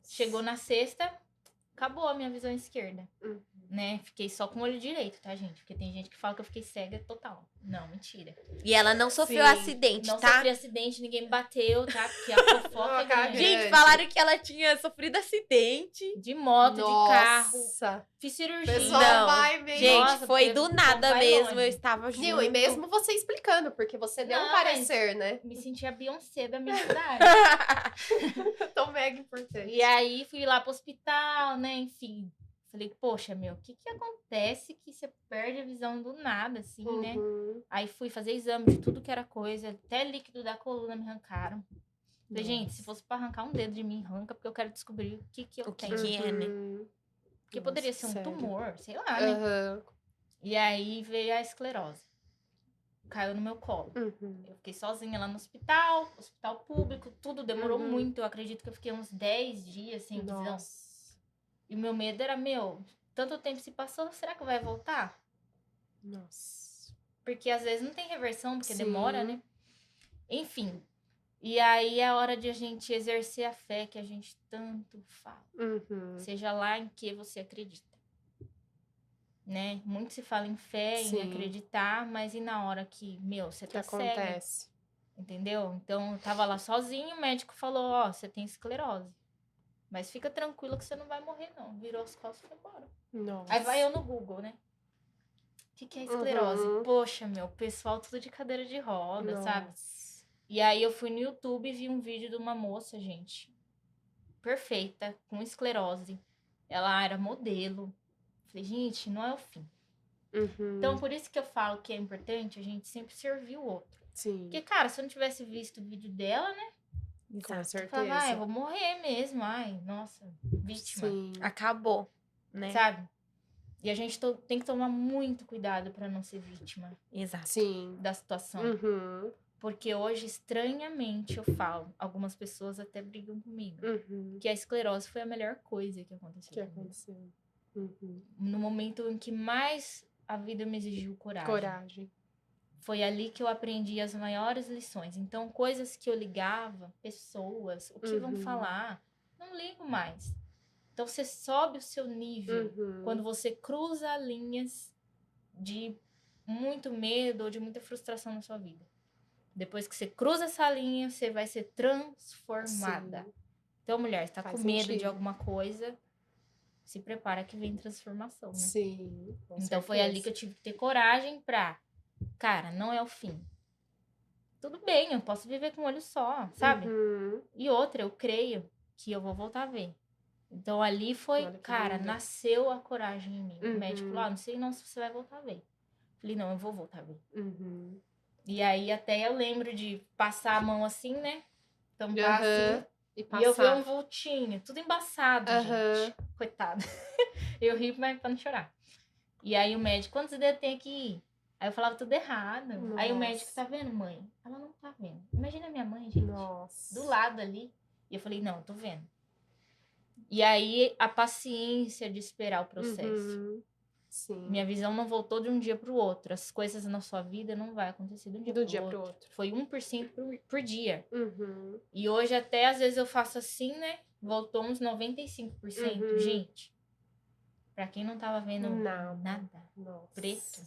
Chegou na sexta, acabou a minha visão esquerda. Né? Fiquei só com o olho direito, tá, gente? Porque tem gente que fala que eu fiquei cega total. Não, mentira. E ela não sofreu acidente, Não tá? sofri acidente, ninguém me bateu, tá? Porque a fofoca é grande. Gente, falaram que ela tinha sofrido acidente. De moto, de carro. Nossa. Fiz cirurgia. Pessoal Não. vai mesmo. Gente, Nossa, foi porque do o nada povo vai mesmo. longe. Eu estava junto. Não, e mesmo você explicando, porque você deu um Não, parecer, né? Me senti a Beyoncé da minha cidade. Tão mega importante. E aí fui lá pro hospital, né? Enfim. Falei, poxa, meu, o que acontece que você perde a visão do nada, assim, né? Aí fui fazer exame de tudo que era coisa, até líquido da coluna me arrancaram. Falei, gente, se fosse pra arrancar um dedo de mim, arranca, porque eu quero descobrir o que eu tenho. que é, né? Porque poderia ser um sério? tumor, sei lá, né? E aí veio a esclerose. Caiu no meu colo. Eu fiquei sozinha lá no hospital público, tudo demorou muito. Eu acredito que eu fiquei uns 10 dias sem visão. E o meu medo era, tanto tempo se passou, será que vai voltar? Nossa. Porque às vezes não tem reversão, porque Sim. demora, né? Enfim. E aí é a hora de a gente exercer a fé que a gente tanto fala. Seja lá em que você acredita. Né? Muito se fala em fé, Sim. em acreditar, mas e na hora que, você tá cega? Acontece. Entendeu? Então, eu tava lá sozinho, o médico falou, você tem esclerose. Mas fica tranquilo que você não vai morrer, não. Virou as costas e foi embora. Nossa. Aí vai eu no Google, né? O que é esclerose? Poxa, o pessoal tudo de cadeira de roda, sabe? E aí eu fui no YouTube e vi um vídeo de uma moça, gente, perfeita, com esclerose. Ela era modelo. Falei, gente, não é o fim. Uhum. Então, por isso que eu falo que é importante a gente sempre servir o outro. Sim, Porque, cara, se eu não tivesse visto o vídeo dela, né? com Eu certeza. falava, ah, eu vou morrer mesmo. Ai, nossa, vítima. Sim. Acabou, né? Sabe? E a gente tem que tomar muito cuidado pra não ser vítima Exato. Sim. da situação. Uhum. Porque hoje, estranhamente, eu falo, algumas pessoas até brigam comigo, Uhum. que a esclerose foi a melhor coisa que O aconteceu que comigo. aconteceu? Uhum. No momento em que mais a vida me exigiu coragem. Coragem. Foi ali que eu aprendi as maiores lições. Então, coisas que eu ligava, pessoas, o que vão Uhum. falar, não ligo mais. Então, você sobe o seu nível Uhum. quando você cruza linhas de muito medo ou de muita frustração na sua vida. Depois que você cruza essa linha, você vai ser transformada. Sim. Então, mulher, está Faz com medo de sentido. alguma coisa, se prepara que vem transformação, né? Sim. Com Então, foi ali que eu tive que ter coragem pra... Cara, não é o fim. Tudo bem, eu posso viver com um olho só, sabe? Uhum. E outra, eu creio que eu vou voltar a ver. Então, ali foi, Olha que cara, lindo. nasceu a coragem em mim. O médico Uhum. falou, não sei não se você vai voltar a ver. Falei, não, eu vou voltar a ver. Uhum. E aí, até eu lembro de passar a mão assim, né? Tampar Aham. assim. E E eu ver passar. um vultinho, tudo embaçado, Aham. gente. Coitado. Eu ri, mas pra não chorar. E aí o médico, quantos dedos tem aqui? Aí eu falava tudo errado. Aí o médico, Nossa. tá vendo, mãe? Ela não tá vendo. Imagina a minha mãe, gente. Nossa. Do lado ali. E eu falei, não, tô vendo. E aí a paciência de esperar o processo. Uhum. Sim. Minha visão não voltou de um dia pro outro. As coisas na sua vida não vai acontecer de um dia Do pro dia outro. pro outro. Foi 1% por dia. Uhum. E hoje até às vezes eu faço assim, né? Voltou uns 95%. Uhum. Gente, pra quem não tava vendo nada. Nossa. Preto.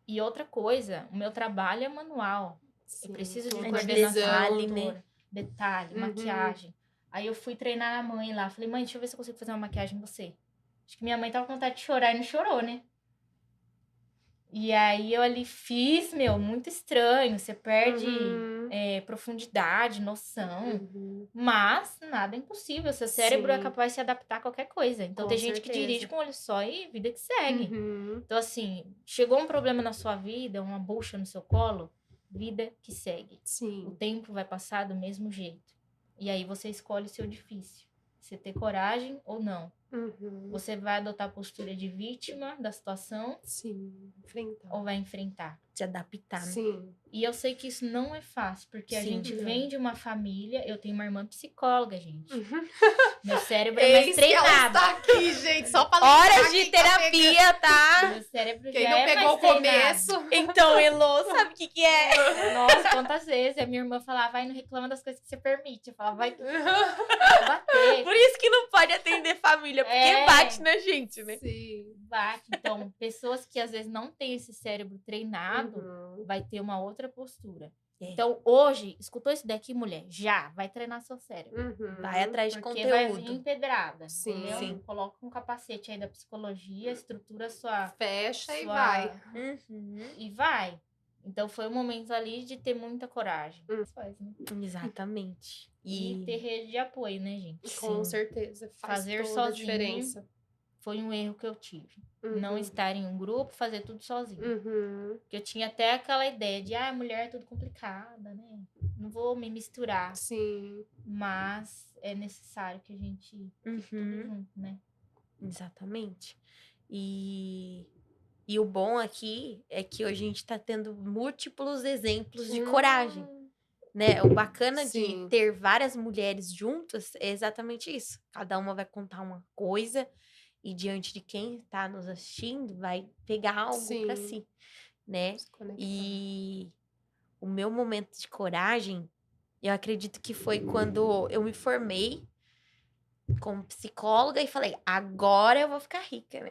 E outra coisa, o meu trabalho é manual. Sim. Eu preciso de Uma de coordenação detalhe, motora, né? detalhe, Uhum. maquiagem. Aí eu fui treinar a mãe lá. Falei, mãe, deixa eu ver se eu consigo fazer uma maquiagem em você. Acho que minha mãe tava com vontade de chorar e não chorou, né? E aí eu ali fiz, muito estranho. Você perde Uhum. profundidade, noção. Uhum. Mas nada é impossível. Seu cérebro é Sim. capaz de se adaptar a qualquer coisa. Então Com tem gente que certeza. dirige com um olho só e vida que segue. Uhum. Então, assim, chegou um problema na sua vida, uma bucha no seu colo, vida que segue. O Sim. tempo vai passar do mesmo jeito. E aí você escolhe o seu difícil. Você ter coragem ou não. Uhum. Você vai adotar a postura de vítima da situação Sim. Enfrentar. ou vai enfrentar? Se adaptar, né? Sim. E eu sei que isso não é fácil, porque a Sim, gente não. vem de uma família... Eu tenho uma irmã psicóloga, gente. Uhum. Meu cérebro é mais Eis que ela treinado. está aqui, gente, só pra lembrar Horas de quem tá terapia, tá? Meu cérebro Quem já não é pegou mais o começo. treinado. Então, Elô, sabe o que é? Nossa, quantas vezes a minha irmã falava, vai, não reclama das coisas que você permite. Eu falava, vai, vai bater. Por isso que não pode atender família, porque É. bate na gente, né? Sim. Bate. Então, pessoas que às vezes não têm esse cérebro treinado, Uhum. vai ter uma outra postura. É. Então, hoje, escutou isso daqui, mulher? Já, vai treinar seu cérebro. Uhum. Vai atrás de Porque vai vir conteúdo. pedrada, Sim. entendeu? Sim. Coloca um capacete aí da psicologia, estrutura sua... Fecha e sua- vai. Uhum. E vai. Então, foi um momento ali de ter muita coragem. Faz, né? Exatamente. E ter rede de apoio, né, gente? Com Sim. certeza. Faz Fazer toda a sozinho. diferença. Foi um erro que eu tive. Uhum. Não estar em um grupo, fazer tudo sozinho. Uhum. Porque eu tinha até aquela ideia de, mulher é tudo complicada, né? Não vou me misturar. Sim. Mas é necessário que a gente fique tudo Uhum. junto, né? Exatamente. E o bom aqui é que hoje a gente tá tendo múltiplos exemplos de coragem, né? O bacana Sim. de ter várias mulheres juntas é exatamente isso. Cada uma vai contar uma coisa e diante de quem tá nos assistindo vai pegar algo pra Sim. si, né? Se conectar. E o meu momento de coragem, eu acredito que foi quando eu me formei como psicóloga e falei, agora eu vou ficar rica, né?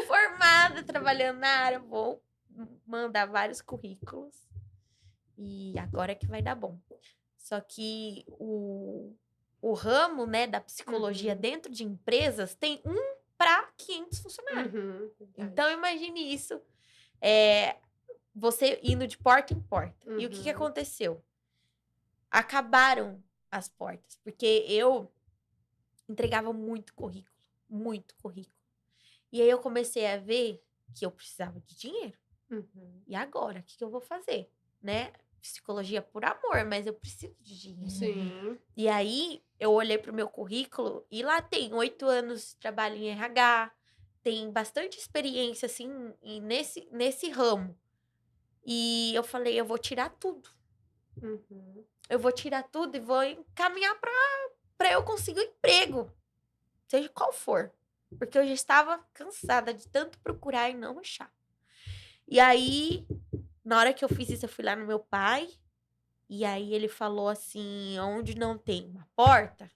Formada, trabalhando na área, vou mandar vários currículos e agora é que vai dar bom. Só que o ramo, né, da psicologia Uhum. dentro de empresas tem 1 para 500 funcionários. Uhum. Verdade. Então, imagine isso, você indo de porta em porta. E o que Uhum. aconteceu? Acabaram as portas, porque eu entregava muito currículo. E aí eu comecei a ver que eu precisava de dinheiro. Uhum. E agora? O que eu vou fazer? Né? Psicologia por amor, mas eu preciso de dinheiro. Sim. E aí, eu olhei pro meu currículo e lá tem 8 anos de trabalho em RH, tem bastante experiência, assim, nesse ramo. E eu falei, eu vou tirar tudo. Uhum. Eu vou tirar tudo e vou encaminhar pra eu conseguir um emprego. Seja qual for. Porque eu já estava cansada de tanto procurar e não achar. E aí, na hora que eu fiz isso, eu fui lá no meu pai. E aí ele falou assim, onde não tem uma porta,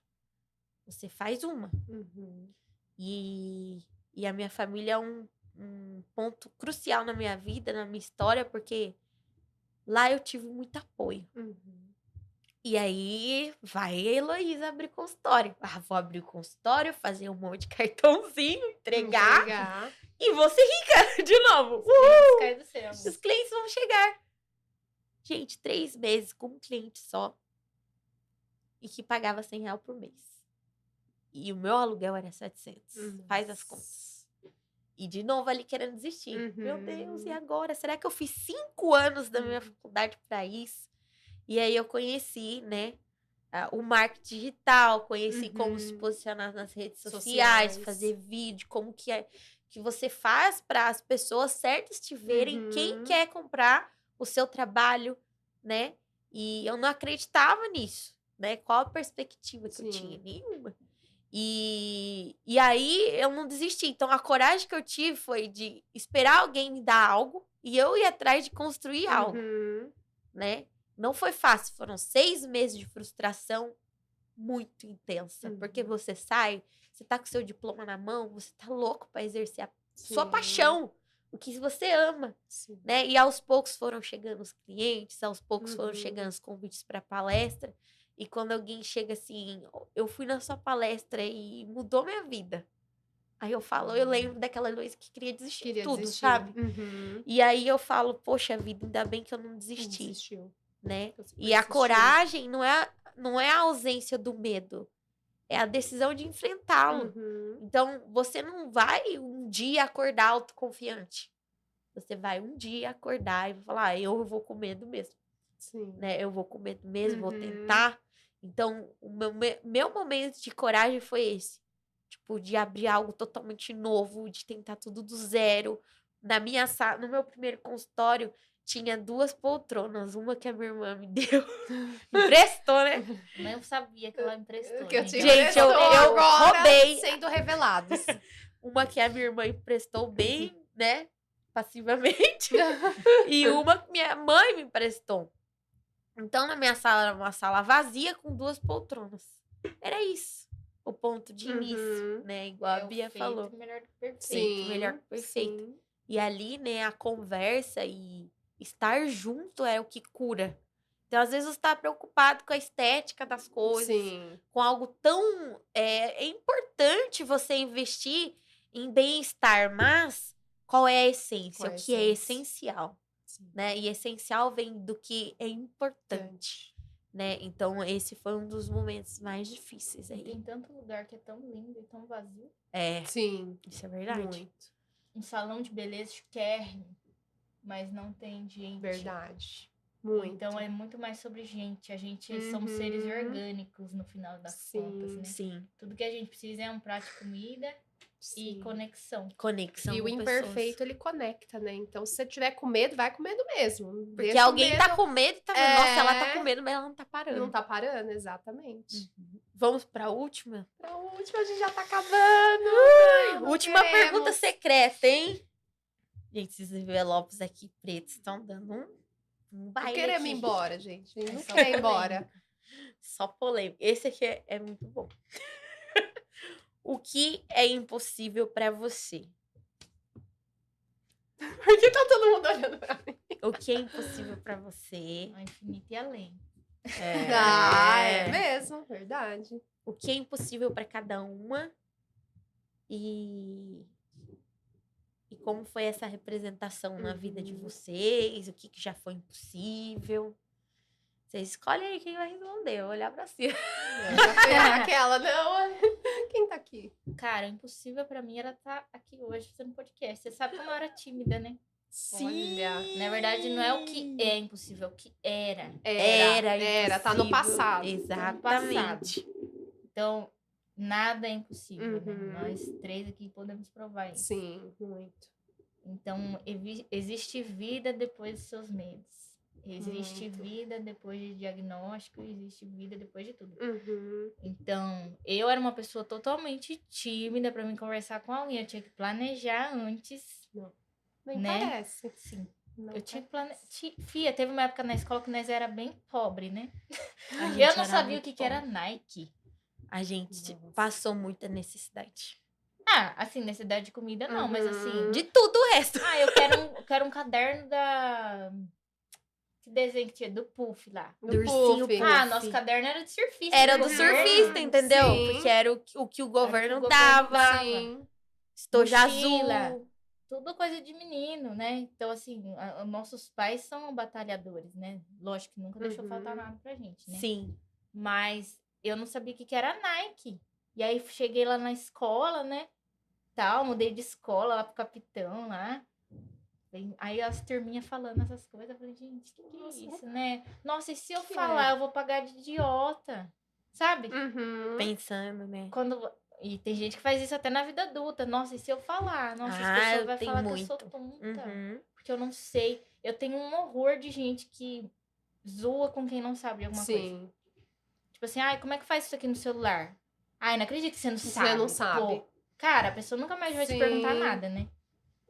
você faz uma. Uhum. E a minha família é um ponto crucial na minha vida, na minha história, porque lá eu tive muito apoio. Uhum. E aí, vai a Heloísa abrir consultório. Ah, vou abrir o consultório, fazer um monte de cartãozinho, entregar. E vou ser rica de novo. Cai do céu. Os clientes vão chegar. Gente, 3 meses com um cliente só. E que pagava R$100 por mês. E o meu aluguel era 700. Faz as contas. E de novo ali querendo desistir. Meu Deus, e agora? Será que eu fiz 5 anos da minha faculdade para isso? E aí eu conheci, né, o marketing digital, conheci como se posicionar nas redes sociais, fazer vídeo, como que você faz para as pessoas certas te verem, quem quer comprar o seu trabalho, né? E eu não acreditava nisso, né? Qual a perspectiva que eu tinha? Nenhuma. E aí eu não desisti. Então a coragem que eu tive foi de esperar alguém me dar algo e eu ir atrás de construir algo, né? Não foi fácil, foram 6 meses de frustração muito intensa, porque você sai, você tá com seu diploma na mão, você tá louco para exercer a sua paixão, o que você ama, né? E aos poucos foram chegando os clientes, aos poucos foram chegando os convites para palestra, e quando alguém chega assim, eu fui na sua palestra e mudou minha vida. Aí eu falo, eu lembro daquela Luísa que queria desistir de tudo, sabe? E aí eu falo, poxa vida, ainda bem que eu não desisti. Né? E a coragem não é a ausência do medo, é a decisão de enfrentá-lo. Então, você não vai um dia acordar autoconfiante. Você vai um dia acordar e falar, eu vou com medo mesmo. Né? Eu vou com medo mesmo, vou tentar. Então, o meu momento de coragem foi esse. Tipo, de abrir algo totalmente novo, de tentar tudo do zero. Na minha sala, no meu primeiro consultório, tinha 2 poltronas, uma que a minha irmã me deu. Emprestou, né? Nem sabia que ela emprestou. Gente, eu roubei. Sendo revelados. Uma que a minha irmã emprestou bem, né? Passivamente. E uma que minha mãe me emprestou. Então, na minha sala, era uma sala vazia com 2 poltronas. Era isso. O ponto de início, né? Igual a Bia falou. Melhor que perfeito. Feito melhor que perfeito. E ali, né, a conversa e estar junto é o que cura. Então, às vezes, você está preocupado com a estética das coisas, com algo tão... É importante você investir em bem-estar, mas qual é a essência? O que é essencial, né? E essencial vem do que é importante, né? Então, esse foi um dos momentos mais difíceis aí. Tem tanto lugar que é tão lindo e tão vazio. Isso é verdade. Muito. Um salão de beleza chiquérrimo, mas não tem gente. Verdade. Muito. Então é muito mais sobre gente. A gente somos seres orgânicos no final das contas, né? Sim. Tudo que a gente precisa é um prato de comida e conexão. E o imperfeito, ele conecta, né? Então, se você tiver com medo, vai com medo mesmo. Porque Deixa alguém tá com medo e tá vendo, nossa, ela tá com medo, mas ela não tá parando. Não tá parando, exatamente. Vamos pra última? Pra última, a gente já tá acabando. Última pergunta secreta, hein? Gente, esses envelopes aqui pretos estão dando um baile. Não queremos ir aqui. embora, gente. Não quer ir embora. Só polêmica. Esse aqui é muito bom. O que é impossível pra você? Por que tá todo mundo olhando pra mim? O que é impossível pra você? Ao infinito e além. É mesmo, verdade. O que é impossível pra cada uma? E como foi essa representação na vida de vocês? O que já foi impossível? Vocês escolhem aí quem vai responder. Eu vou olhar pra cima. Já foi aquela, não. Quem tá aqui. Cara, o impossível pra mim era estar aqui hoje fazendo podcast. Você sabe como eu era tímida, né? Olha. Na verdade, não é o que é impossível, é o que era. Era, tá no impossível. passado. Exatamente. Então, nada é impossível, né? Uhum. Nós três aqui podemos provar isso. Sim, muito. Então, existe vida depois dos seus medos. Existe Muito. vida depois de diagnóstico, existe vida depois de tudo. Uhum. Então, eu era uma pessoa totalmente tímida para mim conversar com alguém. Eu tinha que planejar antes, Nem né? parece. Sim. Não Eu tinha que parece. planejar. Fia, teve uma época na escola que nós era bem pobre, né? A gente Eu não era sabia o muito que era pobre. Nike. A gente Nossa. passou muita necessidade. Ah, assim, necessidade de comida não, mas assim. De tudo o resto. Ah, eu quero um caderno da. Que desenho que tinha? Do Puff lá. Do Do ursinho Puff. Ah, Puff. nosso caderno era de surfista. Era do do governo. surfista, entendeu? Sim. Porque era o que o governo governo dava. dava. Sim. Estoja Mochila. azul. Tudo coisa de menino, né? Então, assim, nossos pais são batalhadores, né? Lógico que nunca deixou Uhum. faltar nada pra gente, né? Sim. Mas eu não sabia o que era Nike. E aí cheguei lá na escola, né? Tal, mudei de escola lá pro capitão lá. Aí as turminhas falando essas coisas, eu falei, gente, que é isso, né? Nossa, e se eu Que falar, eu vou pagar de idiota, sabe? Uhum. Pensando, né? E tem gente que faz isso até na vida adulta. Nossa, e se eu falar? Nossa, as Ah, pessoas eu vão tenho falar que eu muito. sou tonta. Uhum. Porque eu não sei. Eu tenho um horror de gente que zoa com quem não sabe de alguma coisa. Sim. Tipo assim, ai, como é que faz isso aqui no celular? Ai, não acredito que você não Você sabe. não sabe. Pô, cara, a pessoa nunca mais vai te perguntar Sim. nada, né?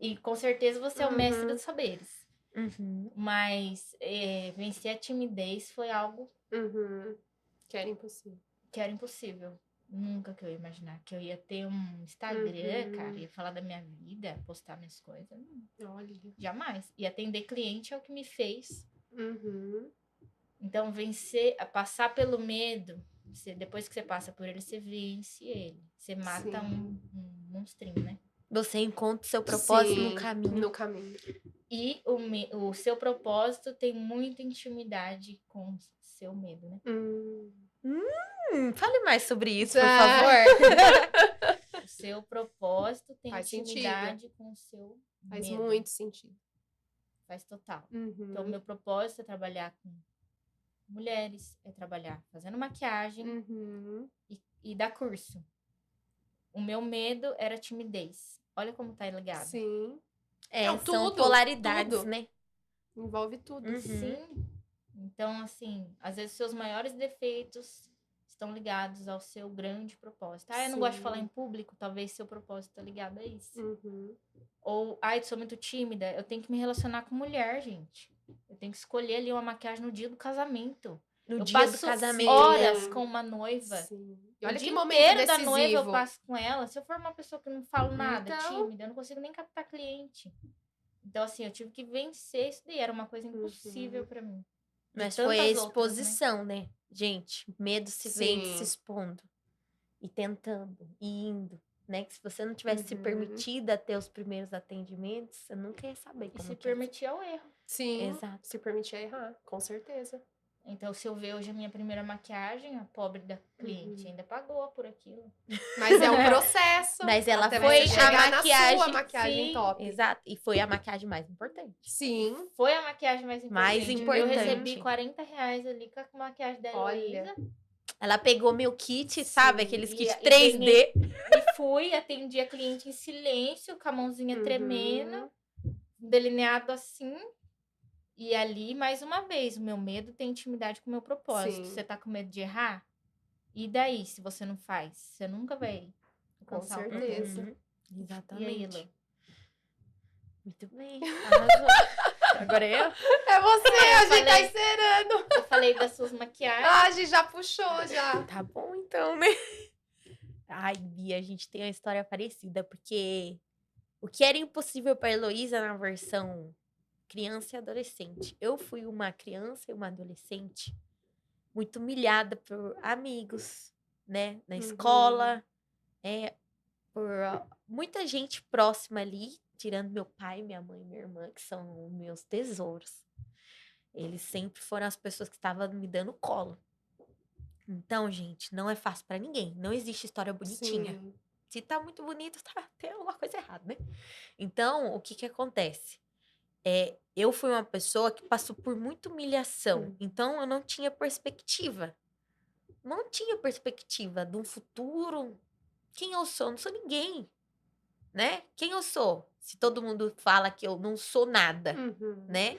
E com certeza você é o mestre Uhum. dos saberes. Uhum. Mas vencer a timidez foi algo Uhum. Que era impossível. que era impossível. Nunca que eu ia imaginar que eu ia ter um Instagram, Uhum. cara, ia falar da minha vida, postar minhas coisas. Olha. Jamais. E atender cliente é o que me fez. Uhum. Então, passar pelo medo, depois que você passa por ele, você vence ele. Você mata Sim. um monstrinho, né? Você encontra o seu propósito no Sim, caminho. No caminho. E o seu propósito tem muita intimidade com o seu medo, né? Fale mais sobre isso, por É. favor. O seu propósito tem Faz intimidade com o seu Faz medo. muito sentido. Faz total. Uhum. Então, o meu propósito é trabalhar com mulheres, é trabalhar fazendo maquiagem Uhum. e dar curso. O meu medo era timidez. Olha como tá ligado. Sim. São tudo, polaridades, tudo. né? Envolve tudo. Uhum. Sim. Então, assim, às vezes seus maiores defeitos estão ligados ao seu grande propósito. Ah, eu não gosto de Sim. falar em público, talvez seu propósito tá ligado a isso. Uhum. Ou, ai, eu sou muito tímida, eu tenho que me relacionar com mulher, gente. Eu tenho que escolher ali uma maquiagem no dia do casamento. No eu dia do passo casamento. horas né? com uma noiva. Sim. E O olha dia que momento inteiro decisivo. da noiva eu passo com ela. Se eu for uma pessoa que não falo nada, Então. tímida, eu não consigo nem captar cliente. Então, assim, eu tive que vencer isso daí. Era uma coisa impossível pra mim. De Mas foi a tantas outras, né? exposição, né? Gente, medo se vence Sim. se expondo. E tentando, e indo. Né? Que se você não tivesse se Uhum. permitido a ter os primeiros atendimentos, você nunca ia saber E como se que ia ser. permitir ao erro. Sim. Exato. Se permitir errar, com certeza. Então, se eu ver hoje a minha primeira maquiagem, a pobre da cliente ainda pagou por aquilo. Mas é um processo. Mas ela até foi você a chegar maquiagem- na sua maquiagem Sim. top. Exato. E foi a maquiagem mais importante. Sim. Foi a maquiagem mais importante. Mais Eu importante. recebi R$40 ali com a maquiagem da Olha. Heloísa. Ela pegou meu kit, sabe? Sim. Aqueles E- kits e 3D. ganhei- E fui, atendi a cliente em silêncio, com a mãozinha Uhum. tremendo, delineado assim. E ali, mais uma vez, o meu medo tem intimidade com o meu propósito. Sim. Você tá com medo de errar? E daí, se você não faz? Você nunca vai Com alcançar o certeza. propósito. Uhum. E aí, Exatamente. Elô? Muito bem. Arrasou. Agora é eu? É você, a gente tá falei- encerando. Eu falei das suas maquiagens. Ah, a gente já puxou, já. Tá bom, então, né? Ai, Bia, a gente tem uma história parecida, porque o que era impossível para Heloísa na versão criança e adolescente. Eu fui uma criança e uma adolescente muito humilhada por amigos, né? Na escola, por muita gente próxima ali, tirando meu pai, minha mãe e minha irmã, que são meus tesouros. Eles sempre foram as pessoas que estavam me dando colo. Então, gente, não é fácil pra ninguém. Não existe história bonitinha. Sim. Se tá muito bonito, tem alguma coisa errada, né? Então, o que que acontece? Eu fui uma pessoa que passou por muita humilhação. Então, eu não tinha perspectiva. Não tinha perspectiva de um futuro. Quem eu sou? Eu não sou ninguém, né? Quem eu sou? Se todo mundo fala que eu não sou nada, né?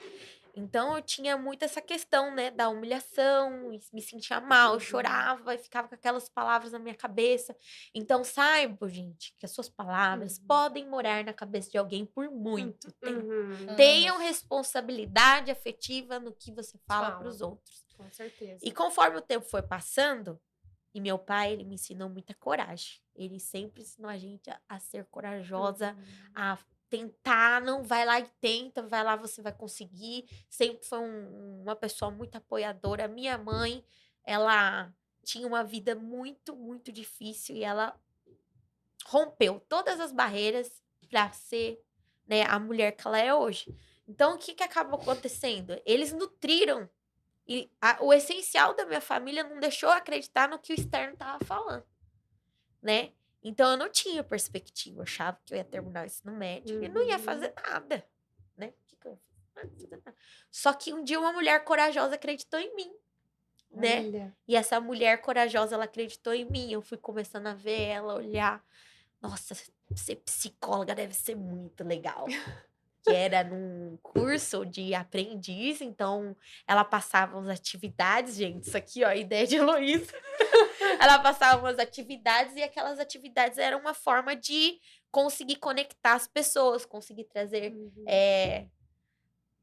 Então, eu tinha muito essa questão, né, da humilhação, me sentia mal, eu chorava e ficava com aquelas palavras na minha cabeça. Então, saibam, gente, que as suas palavras podem morar na cabeça de alguém por muito tempo. Tenham responsabilidade afetiva no que você fala para os outros. Com certeza. E conforme o tempo foi passando, e meu pai, ele me ensinou muita coragem. Ele sempre ensinou a gente a ser corajosa, a tentar, não vai lá e tenta, vai lá, você vai conseguir. Sempre foi uma pessoa muito apoiadora. Minha mãe, ela tinha uma vida muito, muito difícil e ela rompeu todas as barreiras para ser, né, a mulher que ela é hoje. Então, o que que acabou acontecendo? Eles nutriram e o essencial da minha família não deixou eu acreditar no que o externo tava falando, né? Então, eu não tinha perspectiva. Eu achava que eu ia terminar o ensino médio e não ia fazer nada, né? O que eu ia fazer? Não ia fazer nada. Só que um dia uma mulher corajosa acreditou em mim, né? Olha. E essa mulher corajosa, ela acreditou em mim. Eu fui começando a ver ela, olhar. Nossa, ser psicóloga deve ser muito legal. Que era num curso de aprendiz, então ela passava umas atividades, gente, isso aqui, ó, ideia de Heloísa. Ela passava umas atividades e aquelas atividades eram uma forma de conseguir conectar as pessoas, conseguir trazer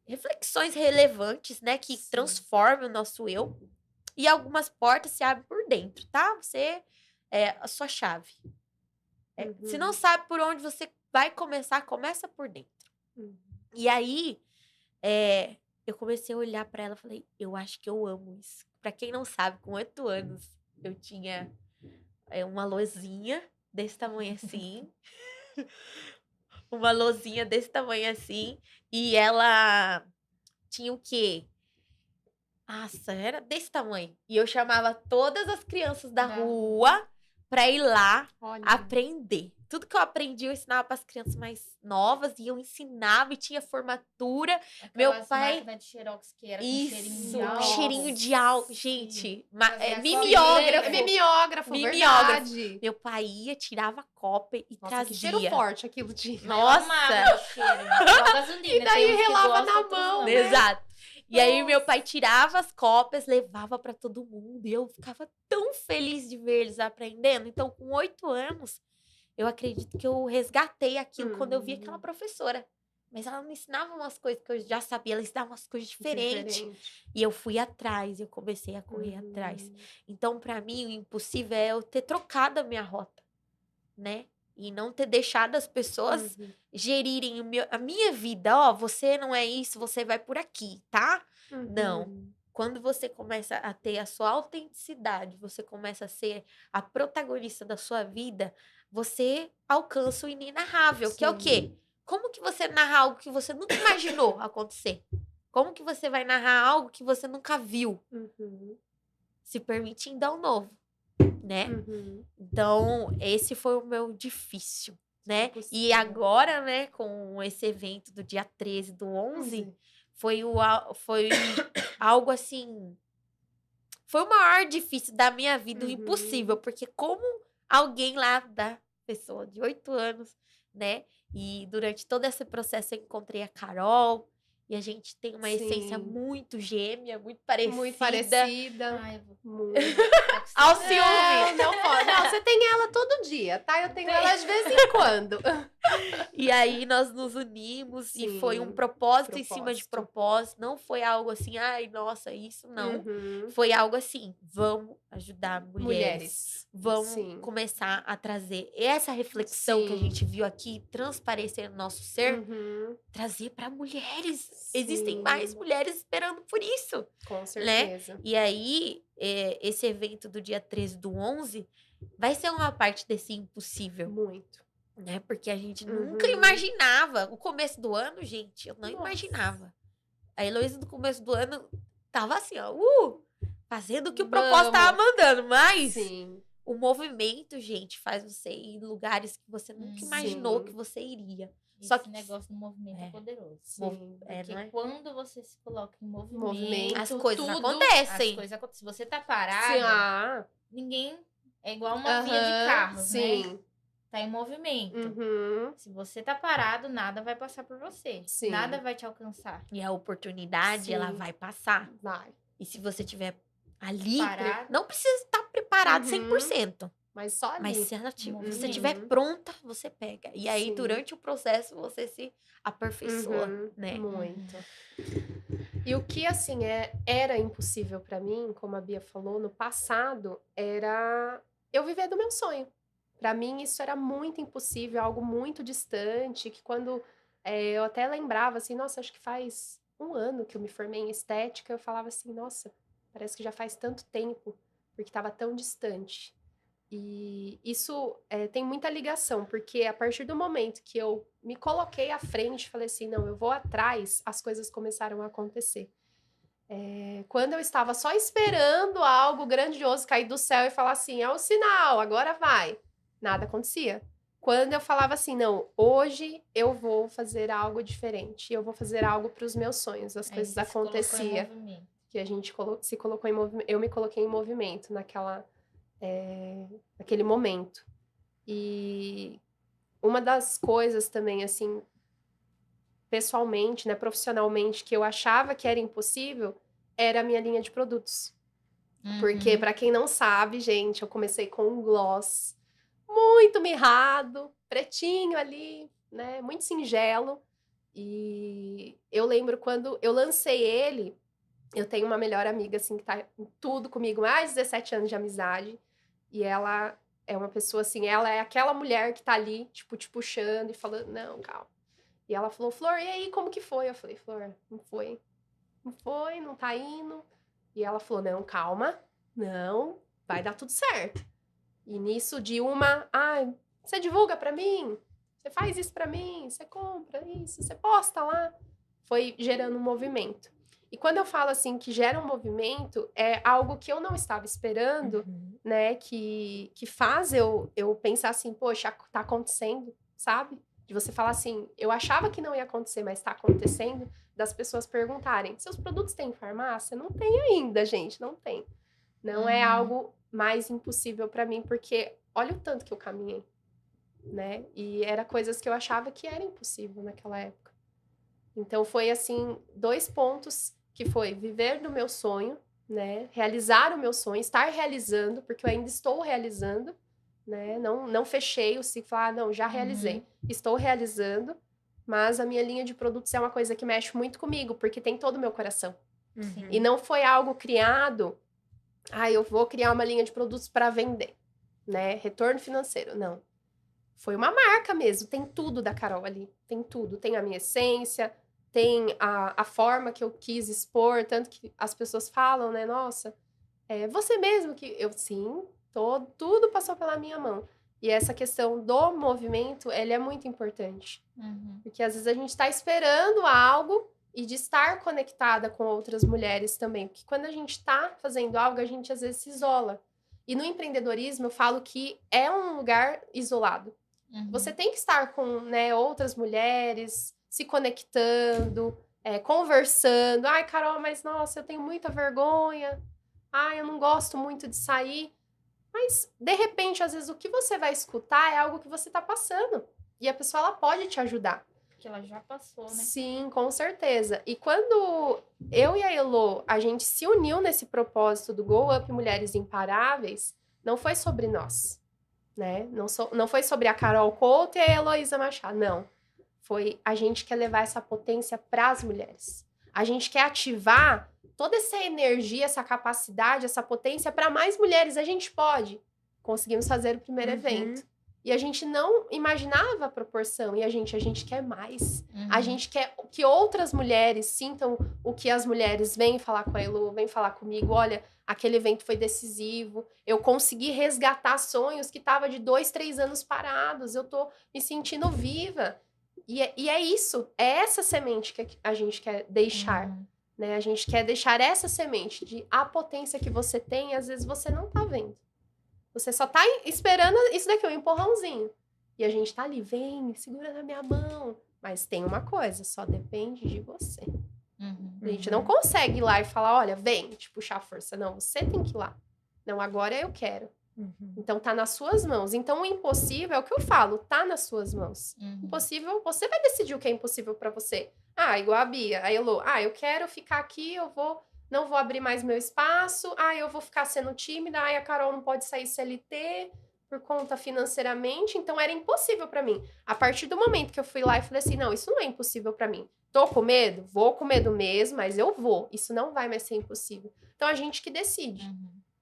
reflexões relevantes, né, que transformem o nosso eu. E algumas portas se abrem por dentro, tá? Você é a sua chave. Se não sabe por onde você vai começar, começa por dentro. E aí, eu comecei a olhar pra ela e falei, eu acho que eu amo isso. Pra quem não sabe, com 8 anos, eu tinha uma lozinha desse tamanho assim. Uma lozinha desse tamanho assim. E ela tinha o quê? Nossa, era desse tamanho. E eu chamava todas as crianças da rua pra ir lá aprender. Tudo que eu aprendi, eu ensinava para as crianças mais novas. E eu ensinava e tinha formatura. Meu pai... máquina de xerox que era Isso, com cheirinho de álcool. Gente, Mimeógrafo. mimeógrafo, Verdade. verdade. Meu pai ia, tirava cópia e Nossa, trazia. que cheiro forte aquilo tinha. Nossa! Cheiro, igual gasolina. E daí tem uns que relava gostam, na outros mão, não. né? Exato. E aí meu pai tirava as cópias, levava para todo mundo. E eu ficava tão feliz de ver eles aprendendo. Então, com 8 anos, eu acredito que eu resgatei aquilo quando eu vi aquela professora. Mas ela não ensinava umas coisas que eu já sabia, ela ensinava umas coisas diferentes. E eu fui atrás, eu comecei a correr atrás. Então, para mim, o impossível é eu ter trocado a minha rota, né? E não ter deixado as pessoas gerirem a minha vida. Ó, você não é isso, você vai por aqui, tá? Não. Quando você começa a ter a sua autenticidade, você começa a ser a protagonista da sua vida, você alcança o inenarrável, que é o quê? Como que você narra algo que você nunca imaginou acontecer? Como que você vai narrar algo que você nunca viu? Se permitindo ao novo, né? Então, esse foi o meu difícil, né? E agora, né, com esse evento do dia 13 do 11, foi algo assim... Foi o maior difícil da minha vida, o impossível. Porque como alguém lá da pessoa de 8 anos, né? E durante todo esse processo eu encontrei a Carol. E a gente tem uma essência muito gêmea, muito parecida. Muito parecida. Ai, eu vou... Muito. Ao ciúme. Não pode. Não, você tem ela todo dia, tá? Eu tenho ela de vez em quando. E aí nós nos unimos e foi um propósito em cima de propósito. Não foi algo assim, ai, nossa, isso não. Foi algo assim, vamos ajudar mulheres. Vamos começar a trazer essa reflexão que a gente viu aqui, transparecer no nosso ser, trazer para mulheres. Existem mais mulheres esperando por isso. Com certeza. Né? E aí, esse evento do dia 13 do 11 vai ser uma parte desse impossível. Muito. Né? Porque a gente nunca imaginava. O começo do ano, gente, eu não imaginava. A Heloísa, no começo do ano, tava assim, ó. fazendo o que o propósito tava mandando, mas Sim. o movimento, gente, faz você ir em lugares que você nunca imaginou Sim. que você iria. Esse Só que negócio do movimento é poderoso. Sim. Porque não é? quando você se coloca em movimento, Movimento, As coisas tudo, acontecem. as coisas acontecem. Se você tá Sim, parado, ninguém... É igual uma via de carros, né? sim. Tá em movimento. Uhum. Se você tá parado, nada vai passar por você. Sim. Nada vai te alcançar. E a oportunidade, ela Sim. vai passar. Vai. E se você tiver ali, Parado. não precisa estar preparado Uhum. 100%. Mas só ali. Mas se ela você Movimento. estiver pronta, você pega. E aí, Sim. durante o processo, você se aperfeiçoa, Uhum. né? Muito. E o que, assim, era impossível pra mim, como a Bia falou, no passado, era eu viver do meu sonho. Pra mim, isso era muito impossível, algo muito distante, que quando eu até lembrava, assim, nossa, acho que faz 1 ano que eu me formei em estética, eu falava assim, nossa, parece que já faz tanto tempo, porque estava tão distante. E isso tem muita ligação, porque a partir do momento que eu me coloquei à frente, falei assim, não, eu vou atrás, as coisas começaram a acontecer. Quando eu estava só esperando algo grandioso cair do céu e falar assim, é o sinal, agora vai, nada acontecia. Quando eu falava assim, não, hoje eu vou fazer algo diferente, eu vou fazer algo para os meus sonhos, as Aí coisas você se colocou em aconteciam. movimento. Que a gente se colocou em movimento, eu me coloquei em movimento naquele momento. E uma das coisas também, assim, pessoalmente, né, profissionalmente, que eu achava que era impossível, era a minha linha de produtos. Porque, Uhum. pra quem não sabe, gente, eu comecei com um gloss muito mirrado, pretinho ali, né, muito singelo. E eu lembro quando eu lancei ele, eu tenho uma melhor amiga, assim, que tá em tudo comigo, mais de 17 anos de amizade. E ela é uma pessoa, assim, ela é aquela mulher que tá ali, tipo, te puxando e falando, não, calma. E ela falou, Flor, e aí, como que foi? Eu falei, Flor, não foi. Não foi, não tá indo. E ela falou, não, calma, não, vai dar tudo certo. E nisso de você divulga pra mim? Você faz isso pra mim? Você compra isso? Você posta lá? Foi gerando um movimento. E quando eu falo assim que gera um movimento, é algo que eu não estava esperando, né? Que faz eu pensar assim, poxa, tá acontecendo, sabe? De você falar assim, eu achava que não ia acontecer, mas tá acontecendo, das pessoas perguntarem, seus produtos têm farmácia? Não tem ainda, gente, não tem. Não é algo mais impossível para mim, porque olha o tanto que eu caminhei, né? E era coisas que eu achava que era impossível naquela época. Então foi assim, 2 pontos que foi viver do meu sonho, né? Realizar o meu sonho, estar realizando, porque eu ainda estou realizando, né? Não fechei o ciclo, não, já realizei. Estou realizando, mas a minha linha de produtos é uma coisa que mexe muito comigo, porque tem todo o meu coração. E não foi algo criado, eu vou criar uma linha de produtos para vender, né? Retorno financeiro, não. Foi uma marca mesmo, tem tudo da Carol ali, tem tudo. Tem a minha essência, tem a forma que eu quis expor, tanto que as pessoas falam, né? Nossa, você mesmo que... Sim, tudo passou pela minha mão. E essa questão do movimento, ele é muito importante. Porque às vezes a gente está esperando algo e de estar conectada com outras mulheres também. Porque quando a gente está fazendo algo, a gente às vezes se isola. E no empreendedorismo, eu falo que é um lugar isolado. Você tem que estar com, né, outras mulheres, se conectando, conversando. Ai, Carol, mas nossa, eu tenho muita vergonha. Ai, eu não gosto muito de sair. Mas, de repente, às vezes, o que você vai escutar é algo que você está passando. E a pessoa, ela pode te ajudar. Porque ela já passou, né? Sim, com certeza. E quando eu e a Elo, a gente se uniu nesse propósito do Go Up Mulheres Imparáveis, não foi sobre nós, né? Não foi sobre a Carol Couto e a Heloísa Machado, não. Foi a gente quer levar essa potência para as mulheres. A gente quer ativar toda essa energia, essa capacidade, essa potência para mais mulheres. A gente pode. Conseguimos fazer o primeiro evento. E a gente não imaginava a proporção. E a gente quer mais. A gente quer que outras mulheres sintam o que as mulheres vêm falar com a Elo, vêm falar comigo. Olha, aquele evento foi decisivo. Eu consegui resgatar sonhos que estavam de 2, 3 anos parados. Eu tô me sentindo viva. E é isso. É essa semente que a gente quer deixar. né? A gente quer deixar essa semente de a potência que você tem, às vezes você não tá vendo. Você só tá esperando isso daqui, um empurrãozinho. E a gente tá ali, vem, segura na minha mão. Mas tem uma coisa, só depende de você. A gente não consegue ir lá e falar, olha, vem, te puxar a força. Não, você tem que ir lá. Não, agora eu quero. Então tá nas suas mãos. Então o impossível é o que eu falo, tá nas suas mãos. Impossível, você vai decidir o que é impossível pra você. Igual a Bia, a Elô. Eu quero ficar aqui, não vou abrir mais meu espaço. Eu vou ficar sendo tímida. A Carol não pode sair CLT por conta financeiramente. Então era impossível pra mim. A partir do momento que eu fui lá e falei assim, não, isso não é impossível pra mim. Tô com medo? Vou com medo mesmo, mas eu vou. Isso não vai mais ser impossível. Então a gente que decide.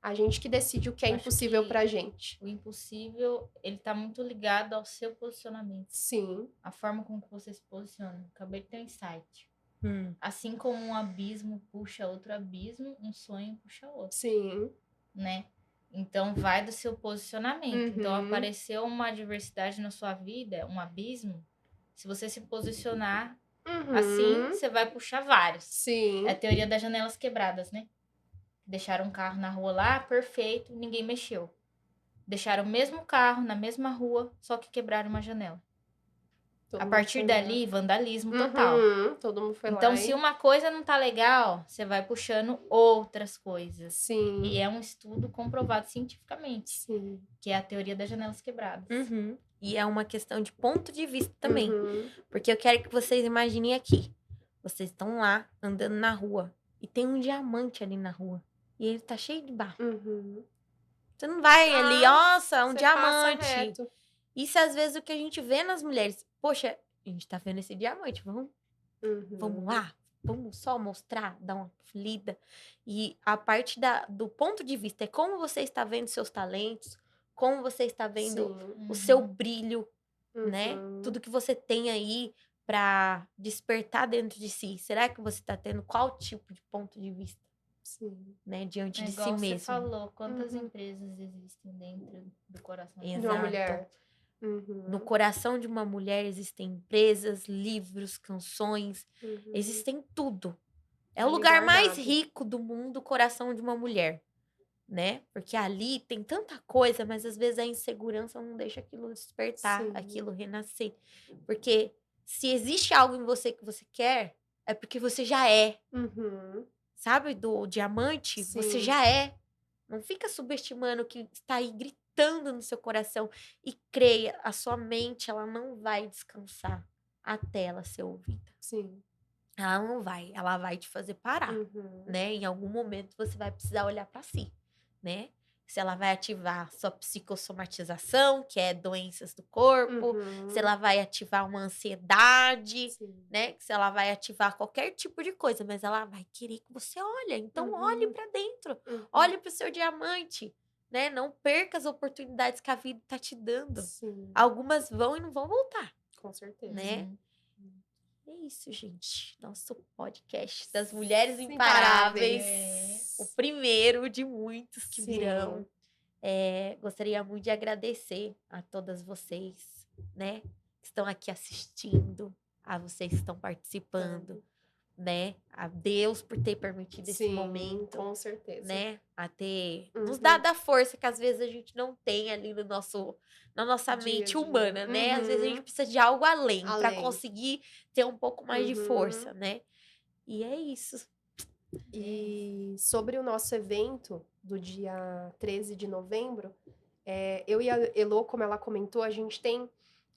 A gente que decide o que é impossível pra gente. O impossível, ele tá muito ligado ao seu posicionamento. Sim. A forma como que você se posiciona. Acabei de ter um insight. Assim como um abismo puxa outro abismo, um sonho puxa outro. Sim. Né? Então, vai do seu posicionamento. Então, apareceu uma adversidade na sua vida, um abismo. Se você se posicionar assim, você vai puxar vários. Sim. É a teoria das janelas quebradas, né? Deixaram um carro na rua lá, perfeito, ninguém mexeu. Deixaram o mesmo carro na mesma rua, só que quebraram uma janela. A partir dali, vandalismo total. Todo mundo foi lá. Então, se uma coisa não tá legal, você vai puxando outras coisas. Sim. E é um estudo comprovado cientificamente. Sim. Que é a teoria das janelas quebradas. E é uma questão de ponto de vista também. Porque eu quero que vocês imaginem aqui. Vocês estão lá, andando na rua. E tem um diamante ali na rua. E ele tá cheio de barro. Você não vai ali, nossa, um diamante. Isso é às vezes o que a gente vê nas mulheres. Poxa, a gente tá vendo esse diamante, vamos lá? Vamos só mostrar, dar uma lida. E a parte do ponto de vista é como você está vendo seus talentos, como você está vendo o seu brilho, né? Tudo que você tem aí pra despertar dentro de si. Será que você tá tendo qual tipo de ponto de vista? Né, diante de si mesmo. Você falou, quantas empresas existem dentro do coração de uma mulher? No coração de uma mulher existem empresas, livros, canções, existem tudo. É o lugar mais rico do mundo, o coração de uma mulher, né? Porque ali tem tanta coisa, mas às vezes a insegurança não deixa aquilo despertar, aquilo renascer. Porque se existe algo em você que você quer, é porque você já é. Sabe, do diamante, você já é. Não fica subestimando o que está aí gritando no seu coração. E creia, a sua mente, ela não vai descansar até ela ser ouvida. Ela não vai, ela vai te fazer parar, né? Em algum momento você vai precisar olhar para si, né? Se ela vai ativar sua psicossomatização, que é doenças do corpo, se ela vai ativar uma ansiedade, né? Se ela vai ativar qualquer tipo de coisa, mas ela vai querer que você olhe. Então, olhe para dentro, olhe para o seu diamante, né? Não perca as oportunidades que a vida tá te dando. Algumas vão e não vão voltar. Com certeza. Né? É isso, gente. Nosso podcast das Mulheres Imparáveis. O primeiro de muitos que virão. Gostaria muito de agradecer a todas vocês, né? Que estão aqui assistindo, a vocês que estão participando, né? A Deus por ter permitido esse momento. Com certeza. Né? A ter nos dado a força que às vezes a gente não tem ali na nossa mente humana, né? Às vezes a gente precisa de algo além. para conseguir ter um pouco mais de força, né? E é isso. E sobre o nosso evento do dia 13 de novembro, eu e a Elô, como ela comentou, a gente tem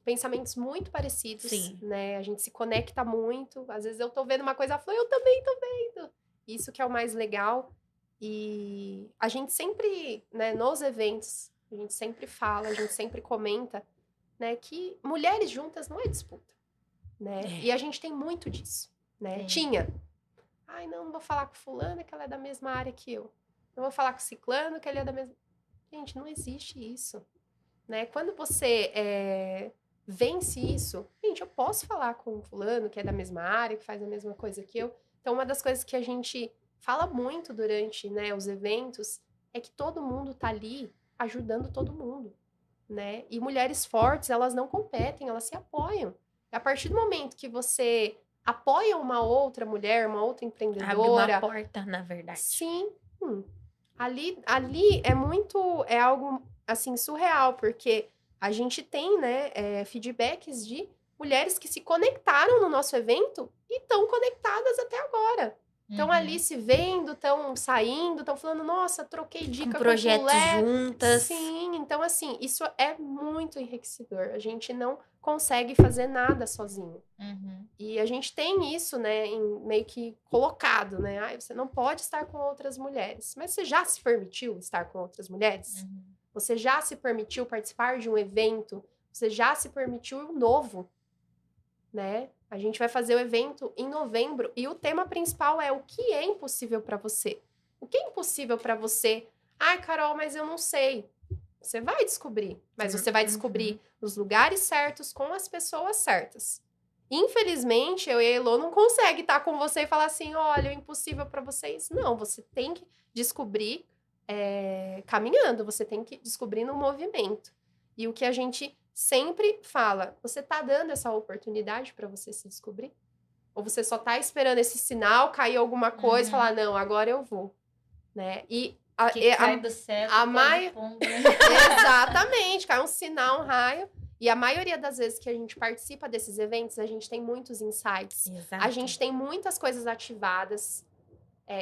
pensamentos muito parecidos, né? A gente se conecta muito. Às vezes eu tô vendo uma coisa, ela falou, eu também tô vendo. Isso que é o mais legal. E a gente sempre, né, nos eventos, a gente sempre fala, a gente sempre comenta, né, que mulheres juntas não é disputa, né? E a gente tem muito disso, né? Tinha. Não vou falar com fulana que ela é da mesma área que eu. Não vou falar com ciclano que ele é da mesma... Gente, não existe isso, né? Quando você vence isso, gente, eu posso falar com fulano que é da mesma área, que faz a mesma coisa que eu. Então, uma das coisas que a gente fala muito durante, né, os eventos é que todo mundo tá ali ajudando todo mundo, né? E mulheres fortes, elas não competem, elas se apoiam. A partir do momento que você apoia uma outra mulher, uma outra Abre empreendedora. uma porta, na verdade. Sim. Ali é algo, assim, surreal, porque a gente tem, né, feedbacks de mulheres que se conectaram no nosso evento e estão conectadas até agora. Estão ali se vendo, estão saindo, estão falando, nossa, troquei dica Com com projetos fulé. juntas. Sim, então assim, isso é muito enriquecedor. A gente não consegue fazer nada sozinho. E a gente tem isso, né, meio que colocado, né? Ah, você não pode estar com outras mulheres. Mas você já se permitiu estar com outras mulheres? Você já se permitiu participar de um evento? Você já se permitiu um novo, né? A gente vai fazer o evento em novembro e o tema principal é o que é impossível para você. O que é impossível para você? Ai, Carol, mas eu não sei. Você vai descobrir, mas você vai descobrir nos lugares certos, com as pessoas certas. Infelizmente, eu e a Elô não consegue estar com você e falar assim, olha, o impossível para vocês. Não, você tem que descobrir caminhando, você tem que descobrir no movimento. E o que a gente sempre fala, você tá dando essa oportunidade para você se descobrir? Ou você só tá esperando esse sinal, cair alguma coisa e falar, não, agora eu vou, né? E cai do céu, pombo, né? Exatamente, cai um sinal, um raio. E a maioria das vezes que a gente participa desses eventos, a gente tem muitos insights. Exato. A gente tem muitas coisas ativadas.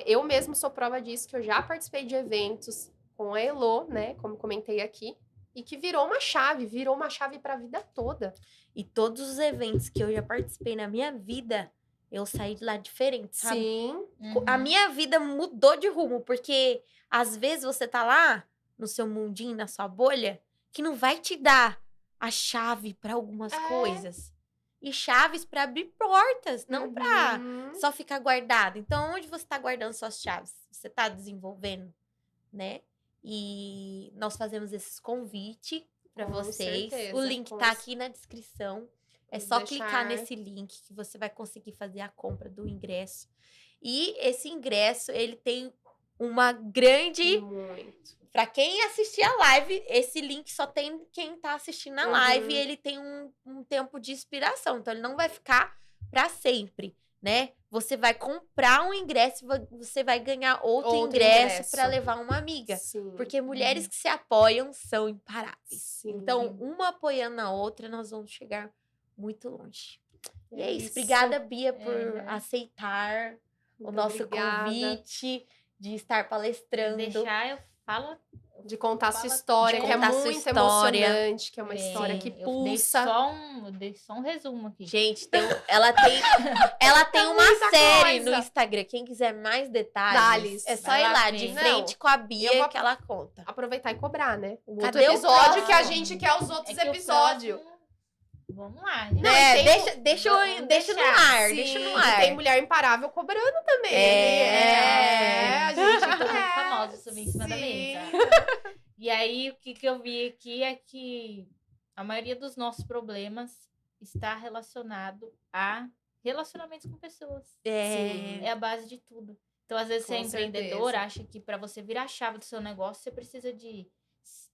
Eu mesmo sou prova disso, que eu já participei de eventos com a Elô, né? Como comentei aqui. E que virou uma chave para a vida toda. E todos os eventos que eu já participei na minha vida, eu saí de lá diferente, sabe? Sim. A minha vida mudou de rumo, porque às vezes você tá lá no seu mundinho, na sua bolha, que não vai te dar a chave para algumas coisas. E chaves para abrir portas, não para só ficar guardado. Então, onde você tá guardando suas chaves? Você tá desenvolvendo, né? E nós fazemos esses convites para vocês. Certeza, o link tá aqui na descrição. É só clicar nesse link que você vai conseguir fazer a compra do ingresso. E esse ingresso, ele tem uma grande... Muito. Para quem assistir a live, esse link só tem quem tá assistindo a live. E ele tem um tempo de expiração. Então, ele não vai ficar para sempre, né? Você vai comprar um ingresso e você vai ganhar outro ingresso para levar uma amiga. Sim. Porque mulheres que se apoiam são imparáveis. Sim. Então, uma apoiando a outra, nós vamos chegar muito longe. E é isso. Obrigada, Bia, por aceitar o nosso convite de estar palestrando. Eu falo... De contar a sua história, que é muito emocionante, que é uma história que pulsa. Eu dei só um resumo aqui. Gente, ela tem uma série no Instagram. Quem quiser mais detalhes, é só ir lá de frente com a Bia que ela conta. Aproveitar e cobrar, né? O outro Cadê episódio o que a gente quer os outros episódios. Vamos lá, gente. Deixa no ar, deixa no ar. E tem mulher imparável cobrando também. A gente tá muito famosa sobre em cima da mesa. E aí, o que eu vi aqui é que a maioria dos nossos problemas está relacionado a relacionamentos com pessoas. É a base de tudo. Então, às vezes, você é empreendedora, acha que para você virar a chave do seu negócio, você precisa de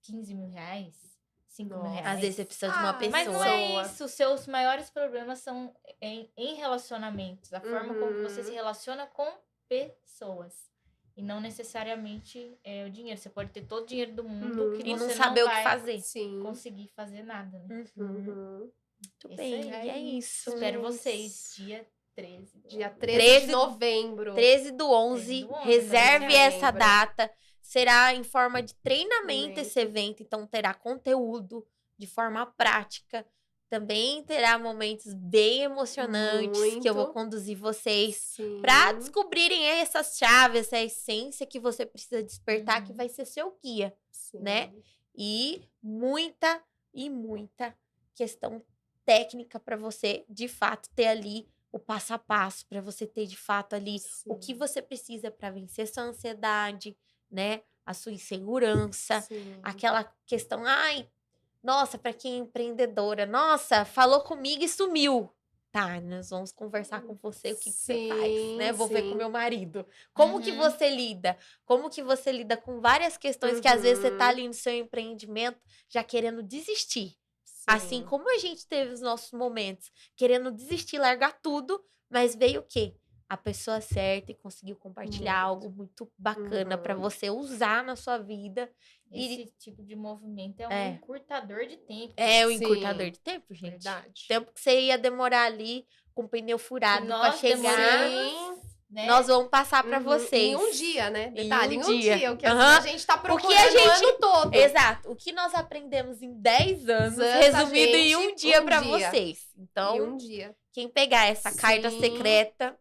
15 mil reais. 5 mil reais. Às vezes você precisa de uma pessoa. Mas não é isso. Seus maiores problemas são em relacionamentos. A forma como você se relaciona com pessoas. E não necessariamente o dinheiro. Você pode ter todo o dinheiro do mundo e não saber o que fazer. Conseguir fazer nada, né? Muito bem. E é isso. Espero vocês dia 13. Dia 13 de novembro. 13/11. Reserve essa data. Será em forma de treinamento esse evento, então terá conteúdo de forma prática. Também terá momentos bem emocionantes que eu vou conduzir vocês para descobrirem essas chaves, essa essência que você precisa despertar, que vai ser seu guia, né? E muita questão técnica para você, de fato, ter ali o passo a passo, para você ter, de fato, ali o que você precisa para vencer sua ansiedade, né? A sua insegurança, aquela questão, nossa, para quem é empreendedora, nossa, falou comigo e sumiu. Tá, nós vamos conversar com você, o que você faz, né? Vou ver com meu marido. Como que você lida? Como que você lida com várias questões que às vezes você tá ali no seu empreendimento já querendo desistir. Assim como a gente teve os nossos momentos, querendo desistir, largar tudo, Mas veio o quê? A pessoa certa e conseguiu compartilhar Muito. algo muito bacana pra você usar na sua vida. Esse tipo de movimento é um É. encurtador de tempo. É o Sim. encurtador de tempo, gente. Verdade. Tempo que você ia demorar ali com o pneu furado pra nós chegar, demoramos, né? nós vamos passar pra Uhum. vocês. Em um dia, né? Em Detalhe, um em um dia. dia. O que Aham. a gente tá procurando que a gente- o ano todo. Exato. O que nós aprendemos em 10 anos, Exatamente, resumido em um dia um pra dia. vocês. Então, Em um dia. quem pegar essa carta Sim. secreta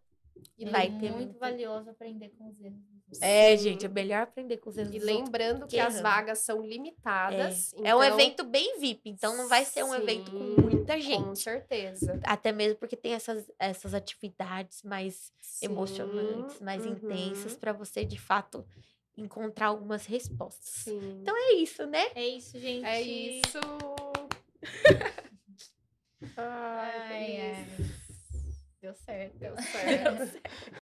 É vai ter muito muito. valioso aprender com os erros. dos outros. É, Sim. gente, é melhor aprender com os erros E dos outros. lembrando que que as erramos. vagas são limitadas. É um então- evento bem VIP, então não vai ser um evento com Sim, muita Com gente. certeza. Até mesmo porque tem essas atividades mais Sim, emocionantes, mais uhum, intensas, pra você de fato encontrar algumas respostas. Sim. Então é isso, né? É isso, gente. É isso. Ai, Ai, feliz. ai. Deu certo. Deu certo.